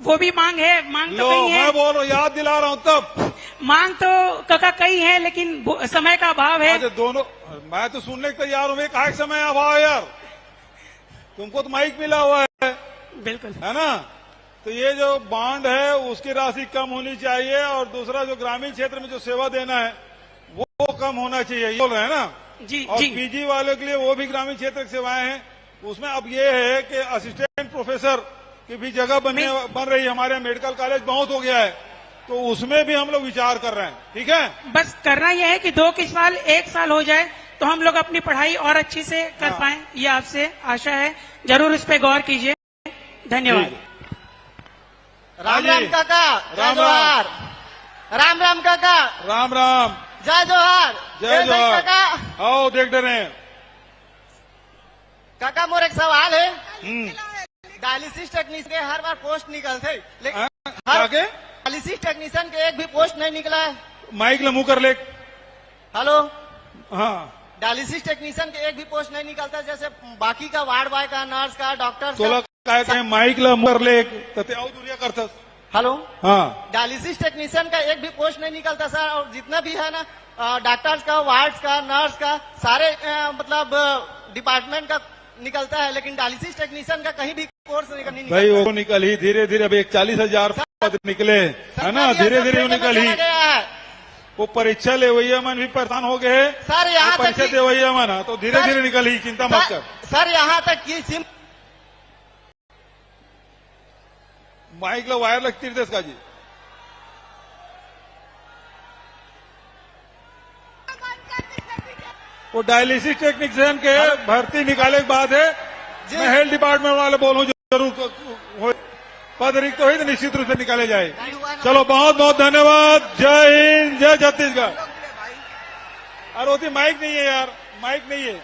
वो भी मांग है, मांग तो लो, कई है, मैं बोल रहा हूँ, याद दिला रहा हूँ तब। मांग तो काका कई है, लेकिन समय का अभाव है। अच्छा, दोनों मैं तो सुनने को तैयार हूँ, कहा समय अभाव यार, तुमको तो माइक मिला हुआ है, बिल्कुल है ना। तो ये जो बॉन्ड है उसकी राशि कम होनी चाहिए, और दूसरा जो ग्रामीण क्षेत्र में जो सेवा देना है वो कम होना चाहिए, ये बोल रहे हैं ना जी। और जी पीजी वालों के लिए वो भी ग्रामीण क्षेत्र की सेवाएं हैं। उसमें अब ये है कि असिस्टेंट प्रोफेसर की भी जगह बन रही है, हमारे मेडिकल कॉलेज बहुत हो गया है, तो उसमें भी हम लोग विचार कर रहे हैं। ठीक है, बस करना यह है कि 2 के साल 1 साल हो जाए तो हम लोग अपनी पढ़ाई और अच्छी से कर पाएं, ये आपसे आशा है। जरूर इस पे गौर कीजिए। धन्यवाद। राम राम काका, जय जोहार। राम राम काका, राम राम, जय जोहार। जय जोहार। काका, आओ देख रहे हैं काका मोर एक सवाल है। डायलिसिस टेक्नीशियन के हर बार पोस्ट निकलते, लेकिन आगे डायलिसिस टेक्नीशियन के एक भी पोस्ट नहीं निकला है। माइक मुंह कर ले। हेलो, हाँ, डायलिसिस टेक्नीशियन के एक भी पोस्ट नहीं निकलता, जैसे बाकी का वार्ड बॉय का, नर्स का, डॉक्टर सोला काय काय माइक मुंह कर ले, ते औ दुरिया करतस। हेलो, हाँ, डायलिसिस टेक्नीशियन का एक भी पोस्ट नहीं निकलता सर, और जितना भी है ना डॉक्टर्स का, वार्ड्स का, नर्स का, सारे मतलब डिपार्टमेंट का निकलता है, लेकिन डायलिसिस टेक्नीशियन का कहीं भी कोर्स नहीं निकलता। भाई वो निकल ही धीरे धीरे, अब 40,000 पद निकले है ना, धीरे धीरे वो निकल ही। वो परीक्षा ले वही मन भी परेशान हो गए सर, यहाँ तक परीक्षा दे वही मन, तो धीरे धीरे निकल ही, चिंता मत कर। सर यहाँ तक कि सिम माइक ला वायर लगती है इसका जी। वो डायलिसिस टेक्नीशियन के भर्ती निकाले के बाद है, मैं हेल्थ डिपार्टमेंट वाले बोलूं जरूर पद रिक्त तो ही तो निश्चित रूप से निकाले जाए। चलो, बहुत बहुत धन्यवाद। जय हिंद, जय छत्तीसगढ़। अरे होती माइक नहीं है यार, माइक नहीं है।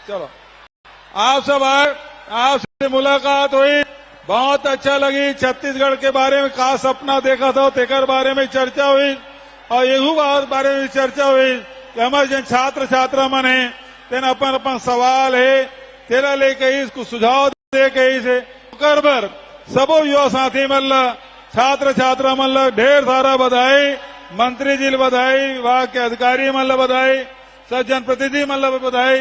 चलो, आप सब आए, आपसे मुलाकात हुई, बहुत अच्छा लगी। छत्तीसगढ़ के बारे में का सपना देखा था, तेकर बारे में चर्चा हुई, और एहू बारे में चर्चा हुई कि हमारे जन छात्र छात्रा मन है, तेना अपन अपन सवाल है, तेरा लेके इसको सुझाव दे के इसे कर बर सबो युवा साथी मन ला, छात्र छात्रा मन ला ढेर सारा बधाई, मंत्री जी बधाई, विभाग के अधिकारी मन ला बधाई, सब जनप्रतिनिधि मन ला बधाई।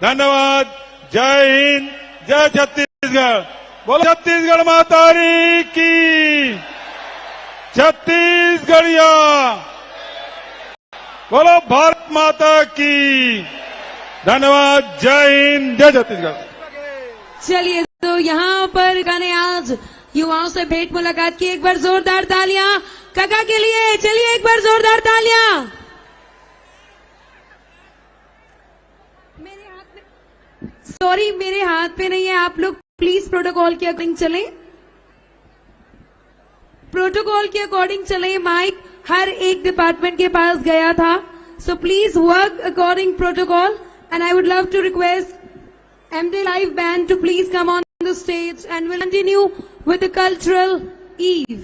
धन्यवाद। जय हिंद, जय छत्तीसगढ़। बोलो छत्तीसगढ़ मातारी की, छत्तीसगढ़िया बोलो भारत माता की। धन्यवाद। जय हिंद, जय छत्तीसगढ़। चलिए, तो यहाँ पर गाने आज युवाओं से भेंट मुलाकात की। एक बार जोरदार तालियां काका के लिए। चलिए, एक बार जोरदार तालियां। मेरे हाथ में, सॉरी, मेरे हाथ पे नहीं है, आप लोग प्लीज प्रोटोकॉल के अकॉर्डिंग चलें, प्रोटोकॉल के अकॉर्डिंग चलें। माइक हर एक डिपार्टमेंट के पास गया था, so please work according protocol, and I would love to request MD Live Band to please come on the stage, and we'll continue with the cultural eve.